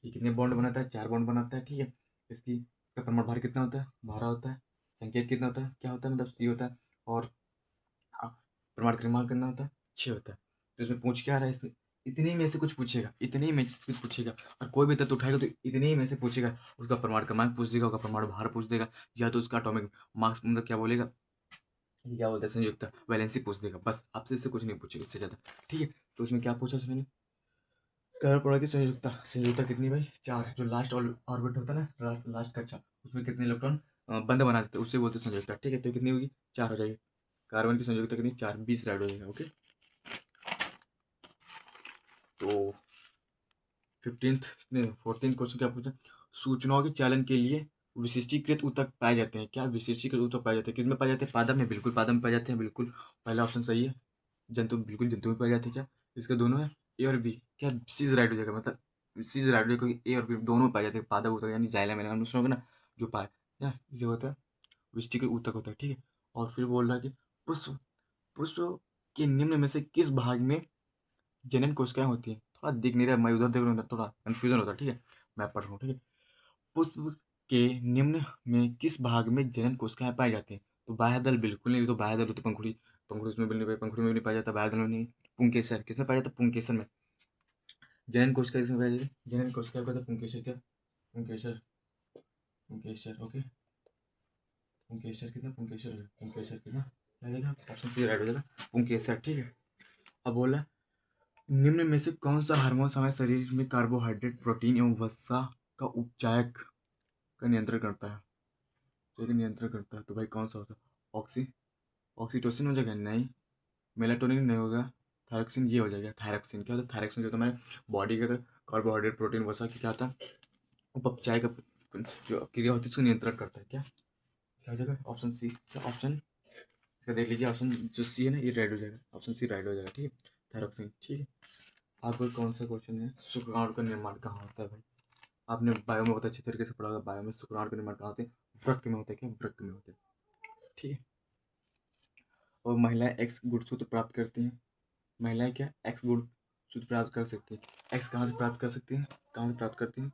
ये कितने बॉन्ड बनाता है, 4 बॉन्ड बनाता है। ठीक है, इसका परमाणु भार कितना होता है, 12 होता है, संकेत कितना होता है, क्या होता है, मतलब सी होता है, और परमाणु क्रमांक कितना होता है, 6 होता है। तो इसमें पूछ क्या रहा है, इसमें इतने में से कुछ पूछेगा, इतने ही में से कुछ पूछेगा, और कोई भी तत्व उठाएगा तो इतने ही में से पूछेगा, उसका परमाणु क्रमांक पूछ देगा, उसका परमाणु भार पूछ देगा, या तो उसका एटॉमिक मास, मतलब क्या बोलेगा, ये क्या बोलते हैं, संयुक्त वैलेंसी पूछ देगा, बस आपसे इससे कुछ नहीं पूछेगा इससे ज़्यादा। ठीक है, तो उसमें क्या पूछा उसमें, कार्बन परमाणु की संयोजकता कितनी भाई, 4, जो लास्ट ऑर्बिट होता है ना, लास्ट कक्षा, उसमें कितने इलेक्ट्रॉन बंद बना देते हैं, उससे बोलते हैं संयोजकता। ठीक है, तो कितनी होगी, 4 हो जाएगी, कार्बन की संयोजकता कितनी, 4, 20 राइट हो जाएगा। ओके, तो 15th नहीं 14th क्वेश्चन क्या पूछा, सूचनाओं के चालन के लिए विशिष्टीकृत ऊतक पाए जाते हैं, क्या, विशिष्टीकृत ऊतक पाए जाते हैं, किसमें पाए जाते हैं, पादप में, बिल्कुल पादप में पाए जाते हैं, बिल्कुल पहला ऑप्शन सही है। जंतु, बिल्कुल जंतु में पाए जाते हैं, क्या, इसके दोनों है, ए और बी, क्या, सीज राइट हो जाएगा, मतलब सीज राइट हो जाएगा, क्योंकि ए और बी दोनों में पाए जाते हैं, पादप ऊतक यानी जाइलम है, दूसरा होगा ना, जो पाए क्या इसे होता है, विशिष्टीकृत ऊतक होता है। ठीक है, और फिर बोल रहा है कि पुष्प, पुष्प के निम्न में से किस भाग में जनन कोशिकाएं होती हैं, थोड़ा दिख नहीं रहा है, मैं उधर देख रहा हूँ, थोड़ा कंफ्यूजन होता है। ठीक है, मैं पढ़ रहा हूँ। ठीक है, पुष्प के निम्न में किस भाग में जनन कोशिकाएं पाई जाती हैं, तो बाह्यदल बिल्कुल नहीं, तो बाह्यदल तो पंखुड़ी, पंखुड़ी उसमें भी नहीं, पंखुड़ी में भी नहीं पाया जाता, बाह्यदल में नहीं। पुंकेसर किसमें पाया जाता, पुंकेसर में। जनन कोशिका किसमें पाई जाती है, जनन कोशिका को कहते हैं पुंकेसर, क्या, पुंकेसर, पुंकेसर। ओके, पुंकेसर कितना, पुंकेसर कितना, क्या जाएगा, ऑप्शन सी राइट हो जाएगा, पुंकेसर। ठीक है, अब बोला निम्न में से कौन सा हार्मोन हमारे शरीर में कार्बोहाइड्रेट, प्रोटीन एवं वसा का उपचायक का नियंत्रण करता है, तो ये नियंत्रण करता है, तो भाई कौन सा होता है, ऑक्सीटोसिन हो जाएगा, नहीं, मेलाटोनिन नहीं होगा, थायरोक्सिन, ये हो जाएगा, थायरोक्सिन। क्या होता है, थायरोक्सिन जो हमारे बॉडी के अंदर कार्बोहाइड्रेट, प्रोटीन वसा की क्या होता है, उपचाय का जो क्रिया होती है उसको नियंत्रण करता है, क्या, क्या हो जाएगा, ऑप्शन सी, क्या ऑप्शन, इसका देख लीजिए, ऑप्शन जो सी है ना ये राइट हो जाएगा, ऑप्शन सी राइट हो जाएगा। ठीक है, थायरोक्सिन। ठीक है, आपको कौन सा क्वेश्चन है, शुक्राणु का निर्माण कहाँ होता है भाई, आपने बायो में बहुत अच्छे तरीके से पढ़ा होगा, बायो में शुक्राणु का निर्माण कहाँ होते हैं, वृक्क में होते हैं, क्या, वृक्क में होते हैं। ठीक है, और महिलाएं एक्स गुणसूत्र प्राप्त करती हैं, महिलाएं क्या, एक्स गुणसूत्र प्राप्त कर सकती हैं, एक्स कहाँ से प्राप्त कर सकती हैं, कहाँ से प्राप्त करती हैं,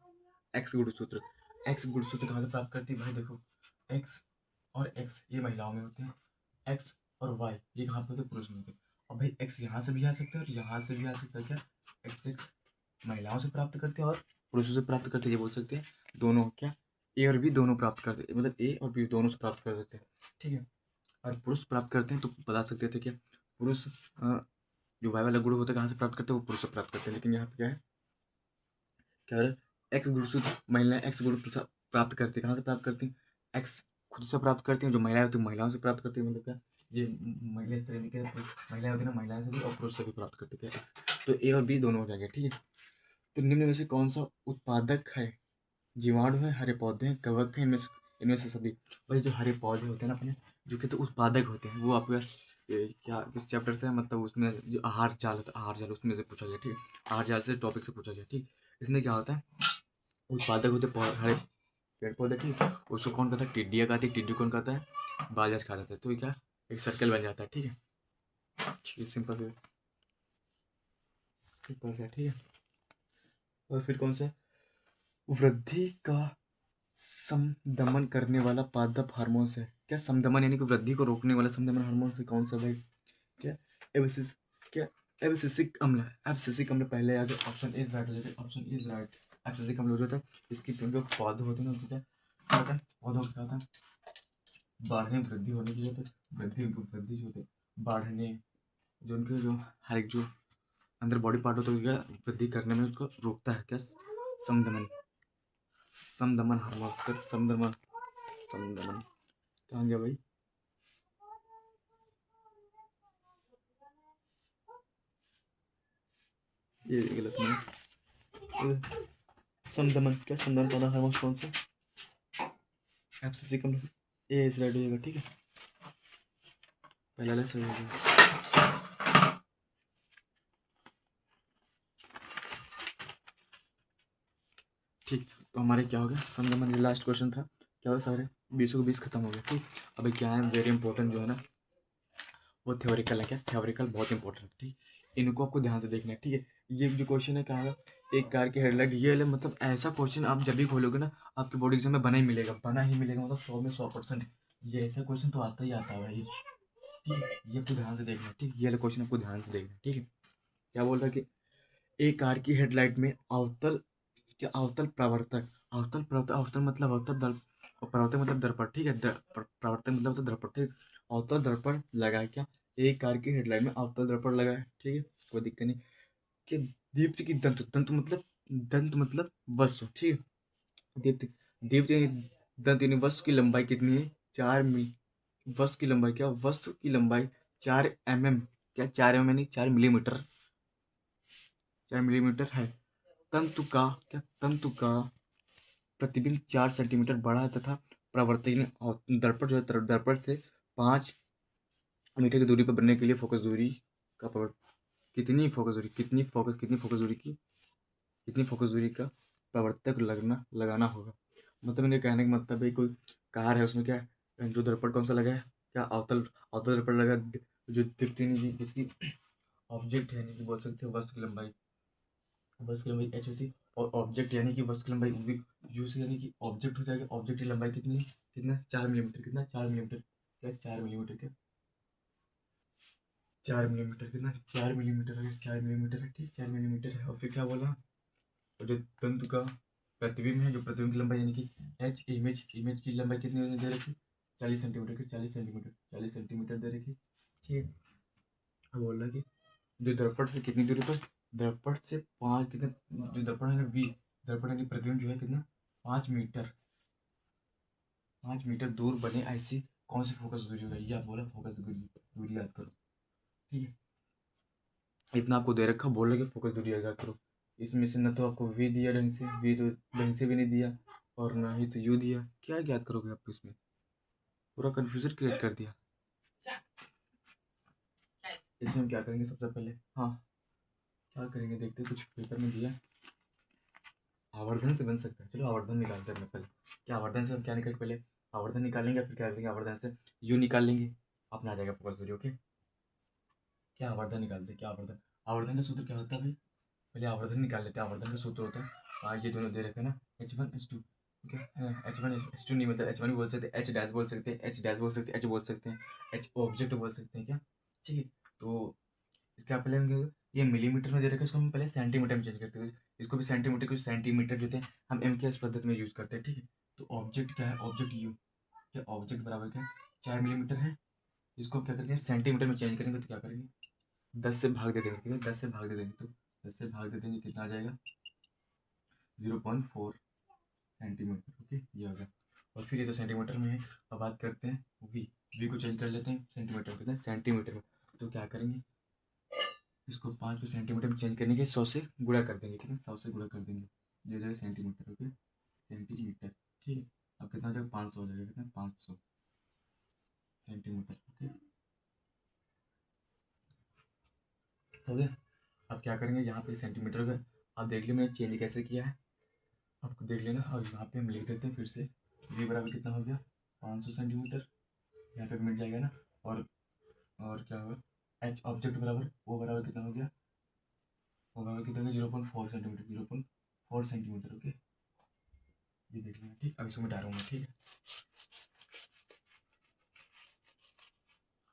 एक्स गुणसूत्र, एक्स गुणसूत्र कहाँ से प्राप्त करती है भाई, देखो एक्स और एक्स ये महिलाओं में होते हैं, एक्स और वाई ये कहाँ पे होते हैं, पुरुष में होते हैं। और भाई एक्स यहाँ से भी आ सकता है और यहाँ से भी आ सकता है, क्या, एक्स महिलाओं से प्राप्त करते हैं और पुरुषों से प्राप्त करते हैं, ये बोल सकते हैं दोनों, क्या, ए और बी दोनों प्राप्त करते हैं, मतलब ए और बी दोनों से प्राप्त कर देते हैं। ठीक है, और पुरुष प्राप्त करते हैं तो बता सकते थे क्या, पुरुष जो वाई वाला गुण होता है कहाँ से प्राप्त करते हैं, वो पुरुष से प्राप्त करते हैं, लेकिन यहाँ पे क्या है, क्या है, एक्स गुणसूत्र महिलाएं एक्स गुण प्राप्त करती है, कहाँ से प्राप्त करती हैं, एक्स खुद से प्राप्त करती हैं, जो महिलाएं होती हैं महिलाओं से प्राप्त करती है, मतलब क्या, ये महिला इस तरीके से महिलाएं होती है ना, महिलाएं से भी और पुरुष से भी प्राप्त करती है, क्या, एक्स, तो ए और बी दोनों हो जाएगा। ठीक है, तो निम्न में से कौन सा उत्पादक है? जीवाणु है, हरे पौधे हैं, कवक है, इनमें से सभी। भाई जो हरे पौधे होते हैं ना अपने, जो कहते हैं उत्पादक होते हैं, वो आपके क्या किस चैप्टर से है, मतलब उसमें जो आहार जाल होता है, आहार जाल उसमें से पूछा गया, ठीक है। आहार जाल से टॉपिक से पूछा गया, ठीक। इसमें क्या होता है, उत्पादक होते हरे पेड़ पौधे, ठीक। उसको कौन कहता है? टिड्डियाँ खाती है। टिड्डी कौन कहता है? बाजरा खा जाता है। तो ये क्या, एक सर्कल बन जाता है, ठीक है। ठीक, सिंपल से सिंपल है, ठीक है। और फिर कौन सा, वृद्धि का समदमन करने वाला पादप हार्मोन से, क्या समदमन यानी कि वृद्धि को रोकने वाला समदमन हार्मोन से कौन सा भाई? क्या एब्सिस, क्या एब्सिसिक अम्ल, एब्सिसिक अम्ल पहले आ गया। ऑप्शन इज राइट हो जाता है, ऑप्शन इज राइट। एब्सिसिक अम्ल हो जाता है, इसकी जो पौधे होते हैं ना, उनकी क्या होता है, पौधों का क्या होता है, बढ़ने वृद्धि होने की जो वृद्धि, उनको वृद्धि जो होती है बढ़ने, जो उनके जो हर एक जो अंदर बॉडी पार्ट होता है, क्या वृद्धि करने में उसको रोकता है, क्या समदमन, समदमन हार्मोन, समदमन, समदमन। कहाँ गया भाई? ये गलत नहीं। समदमन, क्या समदमन पौधा हार्मोन कौन सा? एब्सिसिक अम्ल, ए इज राइट हो जाएगा, ठीक है। पहला वाला सही हो गया। ठीक, तो हमारे क्या हो गया, समदमन, ये लास्ट क्वेश्चन था। क्या हो सारे 20 खत्म हो गया, ठीक। अभी क्या है, वेरी इंपॉर्टेंट जो है ना, वो थ्योरिकल है। क्या थ्योरिकल बहुत इंपॉर्टेंट, ठीक। इनको आपको ध्यान से देखना है, ठीक है। ये जो क्वेश्चन है, क्या है, एक कार की हेडलाइट, ये वाला मतलब ऐसा क्वेश्चन आप जब भी खोलोगे ना, आपके बोर्ड एग्जाम में बना ही मिलेगा, बना ही मिलेगा, मतलब 100 में 100%। ये ऐसा क्वेश्चन तो आता ही आता है भाई, ठीक है। ये आपको ध्यान से देखना है, ठीक। ये वाला क्वेश्चन आपको ध्यान से देखना है, ठीक है। क्या बोल रहा है कि एक कार की हेडलाइट में अवतल, क्या अवतल प्रवर्तक, अवतल प्रवर्तक, अवतल मतलब अवतल और प्रवर्तक मतलब दर्पण, ठीक है। प्रवर्तक मतलब तो दर्पण, ठीक। अवतल दर्पण लगा है, क्या एक कार की हेडलाइट में अवतल दर्पण लगा है, ठीक है, कोई दिक्कत नहीं। कि दीप्त की दंत, दंत मतलब वस्तु, ठीक है। दीप्त, दीप्त यानी दंत यानी वस्तु की लंबाई कितनी है? 4 वस्तु की लंबाई, क्या वस्तु की लंबाई 4 mm, क्या 4 mm यानी 4 मिलीमीटर, 4 मिलीमीटर है। तंतु का, क्या तंतु का प्रतिबिंब 4 सेंटीमीटर बड़ा है, तथा प्रवर्तक दर्पण जो है, दर्पण से 5 मीटर की दूरी पर बनने के लिए फोकस दूरी का कितनी फोकस दूरी, कितनी फोकस दूरी की, कितनी फोकस दूरी का प्रवर्तक लगाना होगा। मतलब मेरे कहने का मतलब है, कोई कार है, उसमें क्या है, जो दर्पण कौन सा लगा है, क्या अवतल, अवतल दर्पण लगा जो दीप्ति जिसकी ऑब्जेक्ट है, यानी कि बोल सकते हो वस्तु की लंबाई, वस्तु की लंबाई एच होती है। और ऑब्जेक्ट यानी कि वस्तु की लंबाई यू से, यानी कि ऑब्जेक्ट हो जाएगा। ऑब्जेक्ट की लंबाई कितनी है, कितना 4 मिलीमीटर, कितना 4 मिलीमीटर, क्या 4 मिलीमीटर, क्या 4 मिलीमीटर, कितना 4 मिलीमीटर है, 4 मिलीमीटर है, ठीक 4 मिलीमीटर है। और फिर क्या बोला, और जो तंतु का प्रतिबिंब है, जो प्रतिबिंब की लंबाई यानी कि एच, इमेज की लंबाई कितनी दे रखी, 40 सेंटीमीटर की, 40 सेंटीमीटर, 40 सेंटीमीटर दे रखी, ठीक है। अब बोल रहा है कि जो दर्पण से कितनी दूरी पर, दर्पण से 5 कितने, जो दर्पण है वी, दर्पण यानी प्रतिबिंब जो है कितना 5 मीटर, 5 मीटर दूर बने, ऐसी कौन सी फोकस दूरी होगा, ये आप बोला फोकस दूरी, दूरी याद करो, ठीक है। इतना आपको दे रखा, बोल रहे कि फोकस दूरी याद करो। इसमें से न तो आपको वी दिया ढंग से, वी तो ढंग से भी नहीं दिया, और ना ही तो यू दिया, क्या याद करोगे आप इसमें, पूरा कन्फ्यूजन क्रिएट कर दिया। इसमें हम क्या करेंगे सबसे पहले, हाँ क्या करेंगे देखते हैं, कुछ पेपर में दिया, आवर्धन से बन सकता है। चलो आवर्धन निकालते हैं पहले। क्या आवर्धन से हम क्या निकालेंगे पहले, आवर्धन निकालेंगे, फिर क्या करेंगे, आवर्धन से यू निकाल लेंगे, अपना आ जाएगा फोकस दूरी, ओके। क्या आवर्धन निकालते हैं, क्या आवर्धन, आवर्धन का सूत्र क्या होता है भाई, पहले आवर्धन निकाल लेते हैं। आवर्धन का सूत्र होता है, ये दोनों दे रखे हैं ना, H1 H2, ठीक है। H1 H2 नहीं, मतलब H1 भी बोल सकते हैं, H डैश बोल सकते हैं, H डैश बोल सकते हैं, H बोल सकते हैं, H ऑब्जेक्ट बोल सकते हैं, क्या, ठीक है। तो इसका पहले हम, ये मिलीमीटर में दे रखा है, इसको हम पहले सेंटीमीटर में चेंज करते हैं, इसको भी सेंटीमीटर, कुछ सेंटीमीटर जो थे हम एम के एस पद्धति में यूज करते हैं, ठीक है। तो ऑब्जेक्ट क्या है, ऑब्जेक्ट यू, क्या ऑब्जेक्ट बराबर क्या 4 मिलीमीटर है, इसको क्या करेंगे सेंटीमीटर में चेंज करेंगे, तो क्या करेंगे 10 से भाग दे देंगे, 10 से भाग दे देंगे, तो 10 से भाग दे देंगे, कितना आ जाएगा 0.4 सेंटीमीटर, ओके, ये हो गया। और फिर ये तो सेंटीमीटर में है, अब बात करते हैं वी, वी को चेंज कर लेते हैं सेंटीमीटर, कितना सेंटीमीटर में, तो क्या करेंगे इसको 5 को सेंटीमीटर में चेंज करने के 100 से गुणा कर देंगे, ठीक है, 100 से गुणा कर देंगे, ये हो जाएगा सेंटीमीटर, ओके, सेंटीमीटर, ठीक है। अब कितना हो जाएगा, 500 हो जाएगा, कितना, 500 सेंटीमीटर, ओके, हो गया। अब क्या करेंगे, यहाँ पे सेंटीमीटर का आप देख लीजिए मैंने चेंज कैसे किया है, आपको देख लेना। और यहाँ पे हम लिख देते हैं फिर से, v बराबर कितना हो गया, 500 सेंटीमीटर, यहाँ पे मिट जाएगा ना। और क्या होगा, h ऑब्जेक्ट बराबर वो बराबर कितना हो गया, वो बराबर कितना हो गया, 0.4 सेंटीमीटर, 0.4 सेंटीमीटर, ओके, ये देख लेना, ठीक। अब इसको मिटा रहा हूँ मैं, ठीक है।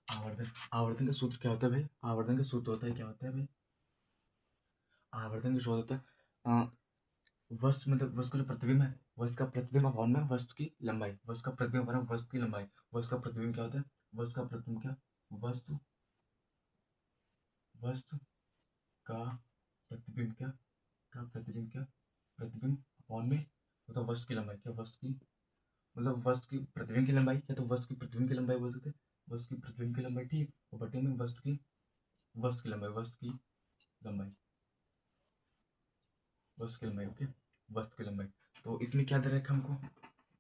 आवर्धन, आवर्धन का सूत्र क्या होता है भाई, आवर्धन का सूत्र होता है, क्या होता है भाई, आवर्धन का सूत्र होता है वस्तु, मतलब वस्तु का जो प्रतिबिंब है, वस्तु का प्रतिबिंब अपॉन में वस्तु की लंबाई, वस्तु का प्रतिबिंब अपॉन वस्तु की लंबाई, वस्तु का प्रतिबिंब क्या होता है, वस्तु का प्रतिबिंब क्या, वस्तु, वस्तु का प्रतिबिंब क्या, का प्रतिबिंब क्या, प्रतिबिंब अपॉन में मतलब वस्तु की लंबाई, क्या वस्तु की, मतलब वस्तु की प्रतिबिंब की लंबाई, क्या तो वस्तु की प्रतिबिंब की लंबाई बोल सकते हैं, वस्तु की प्रतिबिंब की लंबाई, ठीक, और बटे में वस्तु की लंबाई, वस्तु की लंबाई, वस्तु की लंबाई, ओके, वस्तु की लंबाई। तो इसमें क्या दे रखा हमको,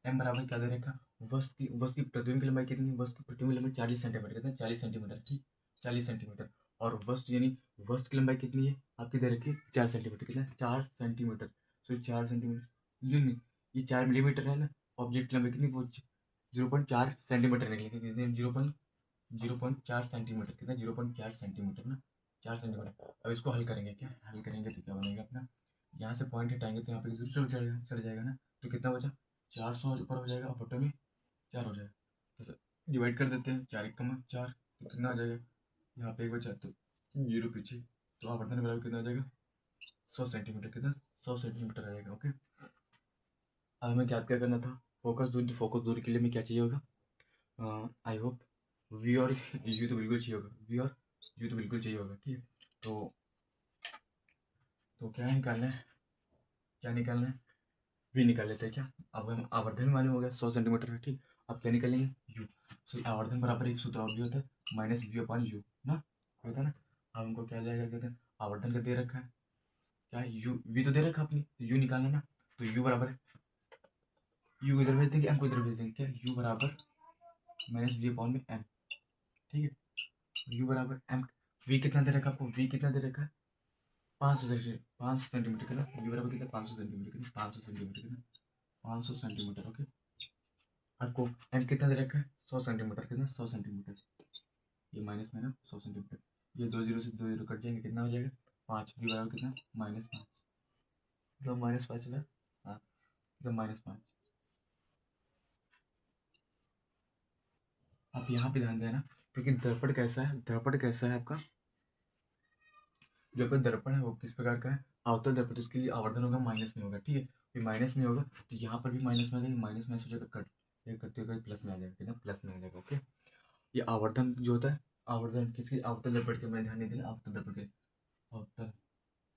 एम बराबर क्या दे रखा, वस्तु की प्रतिबिंब की लंबाई कितनी है, वस्तु की प्रतिबिंब की लंबाई 40 सेंटीमीटर, कितना, 40 सेंटीमीटर, ठीक, 40 सेंटीमीटर। और वस्तु यानी वस्तु की लंबाई कितनी है आपकी दे रखी है, 4 सेंटीमीटर, कितना, 4 सेंटीमीटर, सॉरी 4 सेंटीमीटर, नहीं, ये 4 मिलीमीटर है ना, ऑब्जेक्ट की लंबाई कितनी, वो 0.4 सेंटीमीटर निकली, कितनी, 0.4 सेंटीमीटर, कितना, 0.4 सेंटीमीटर ना, 4 सेंटीमीटर। अब इसको हल करेंगे, क्या हल करेंगे तो क्या बनेगा अपना, यहाँ से पॉइंट हटाएंगे तो यहाँ पे जीरो चढ़ जाएगा ना, तो कितना बचा, 400 ऊपर हो जाएगा और बटे में 4 हो जाएगा, तो डिवाइड कर देते हैं, 4 एक कमा 4, तो कितना आ जाएगा, यहाँ पे एक बचा तो जीरो पीछे, तो आवर्धन बराबर कितना आ जाएगा, 100 सेंटीमीटर, कितना, 100 सेंटीमीटर आ जाएगा, ओके। अब हमें क्या क्या करना था, फोकस दूरी के लिए हमें क्या चाहिए होगा, आई होप वी और यू तो बिल्कुल चाहिए होगा, वी और यू तो बिल्कुल चाहिए होगा, ठीक है। तो क्या निकालना है, क्या निकालना है, वी निकाल लेते हैं क्या। अब हम आवर्धन मालूम हो गया 100 सेंटीमीटर है, ठीक। अब क्या निकालेंगे, यू, सो आवर्धन बराबर एक सूत्र और भी होता है, माइनस वी अपॉन यू ना, होता है ना। अब हमको क्या जाएगा, कहते हैं आवर्धन का दे रखा है, क्या यू, वी तो दे रखा है अपनी, तो यू निकालना ना, तो यू बराबर है, यू इधर भेज देंगे, एम को इधर भेज देंगे, क्या, यू बराबर माइनस वी अपॉन में एम, ठीक है, यू बराबर एम, वी कितना दे रखा है आपको, वी कितना दे रखा है, 500 सेंटीमीटर, कितना, वी बराबर कितना, 500 सेंटीमीटर, कितना, 500 सेंटीमीटर, कितना, 500 सेंटीमीटर, ओके। आपको एम कितना दे रखा है, 100 सेंटीमीटर, कितना, 100 सेंटीमीटर, ये माइनस में ना 100 सेंटीमीटर, ये 2 जीरो से 2 जीरो कट जाएंगे, कितना हो जाएगा, 5, वी बराबर कितना, -5, तो -5 ना, हाँ, तो -5। आप यहाँ पे ध्यान देना, क्योंकि दर्पण कैसा है, दर्पण कैसा है आपका, जो आपका दर्पण है वो किस प्रकार का है, अवतल दर्पण, तो उसके लिए आवर्धन होगा माइनस में होगा, ठीक है, फिर माइनस में होगा, तो यहाँ पर भी माइनस में आ जाएगा, माइनस में हो जाएगा कट, ये करते हुए प्लस में आ जाएगा, कितना, प्लस में आ जाएगा, ओके। ये आवर्धन जो होता है, आवर्धन किसकी, अवतल दर्पण के, मैंने ध्यान नहीं दिया, अवतल दर्पण के, अवतल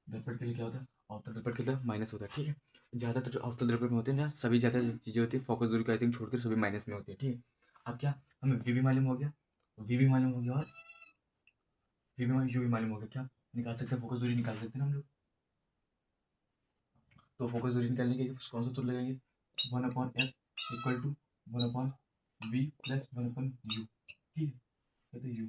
दर्पण के लिए क्या होता है, अवतल दर्पण के लिए माइनस होता है, ठीक है। ज़्यादातर जो अवतल दर्पण में होते हैं ना, सभी ज़्यादा चीज़ें होती है फोकस दूरी का आई थिंक छोड़कर सभी माइनस में होती है, ठीक है। अब क्या, हमें वी भी मालूम हो गया, वी भी मालूम हो गया, और वी भी यू भी मालूम हो गया, क्या निकाल सकते हैं, फोकस दूरी निकाल सकते हैं ना हम लोग। तो फोकस दूरी निकालने के लिए कौन सा सूत्र लगाएंगे, 1/f equal to 1/v plus 1/u, ठीक है, कहते हैं यू,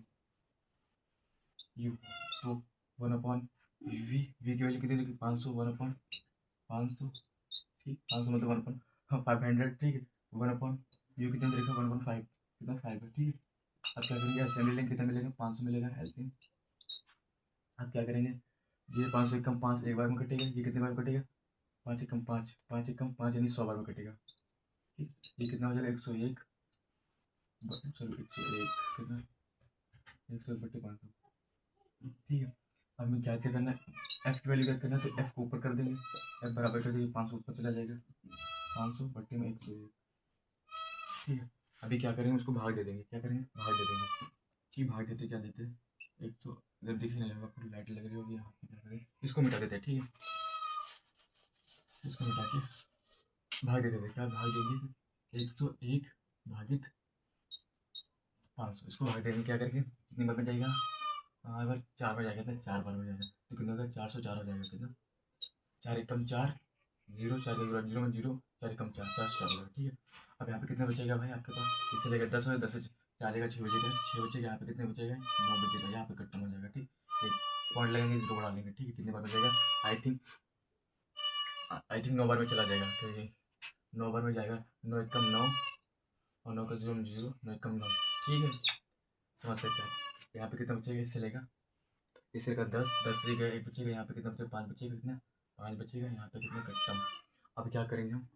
तो 1/v, वी की वैल्यू कितनी देखिए, 500, 1/500, ठीक, 500 मतलब 1/500, ठीक है, 1/यू कितना देखा, 1/5, कितना 5 है, ठीक है। अब क्या करेंगे, एलसीएम लेंगे, कितना मिलेगा, 500 मिलेगा एलसीएम। अब क्या करेंगे, ये 500 एक कम 5 एक बार में कटेगा, ये कितने बार में कटेगा, 5 एक कम 5, 5 एक कम 5 यानी 100 बार में कटेगा, ठीक। ये कितना हो जाएगा, 101, सॉरी 101, कितना, 101 बटे 500, ठीक है। अब हमें क्या क्या करना है, एफ की वैल्यू क्या करना है, तो एफ को ऊपर कर देंगे, एफ बराबर कर देंगे, 500 ऊपर चला जाएगा, 500 बटे में 101, ठीक है। अभी क्या करेंगे, उसको भाग दे देंगे, क्या करेंगे, भाग दे देंगे, ठीक, भाग देते क्या देते हैं, 100, इधर दिख नहीं होगा, पूरी लाइट लग रही होगी यहाँ पे, क्या करेंगे, इसको मिटा देते हैं, ठीक है, इसको मिटा के भाग दे देते हैं, क्या भाग देंगे, 101 भागित 500, इसको भाग देंगे, क्या करके कितनी बार में जाएगा, हाँ अगर 4 बार जाएगा तो 4 बार हो जाएगा तो कितना होगा, 404 हो जाएगा। कितना, 4 एकम 4, 0 4 0 0 में 0, 4 एकम 4, 404 हो जाएगा। ठीक है, अब यहाँ पे कितना बचेगा भाई आपके पास, इससे लेकर 10 हो, 10 से 4 लेगा 6 बचेगा, 6 बचेगा, यहाँ पे कितने बचेगा 9 बचेगा, यहाँ पे खत्म हो जाएगा। ठीक, एक पॉइंट लगेंगे, 0 बढ़ा लेंगे। ठीक है, कितने बार बचेगा, आई थिंक 9 बार में चला जाएगा, क्योंकि 9 बार में जाएगा, 9 एकम 9 और 9 का 0 में 0, 9 एकम 9। ठीक है, समझ सकते हैं। यहाँ पे कितना बचेगा, इससे लेगा, इससे का 10, 10 से गया 1 बचेगा, यहाँ पे कितना बचेगा 5 बचेगा, कितना 5 बचेगा, यहाँ पे कितना खत्म। अब क्या करेंगे हम,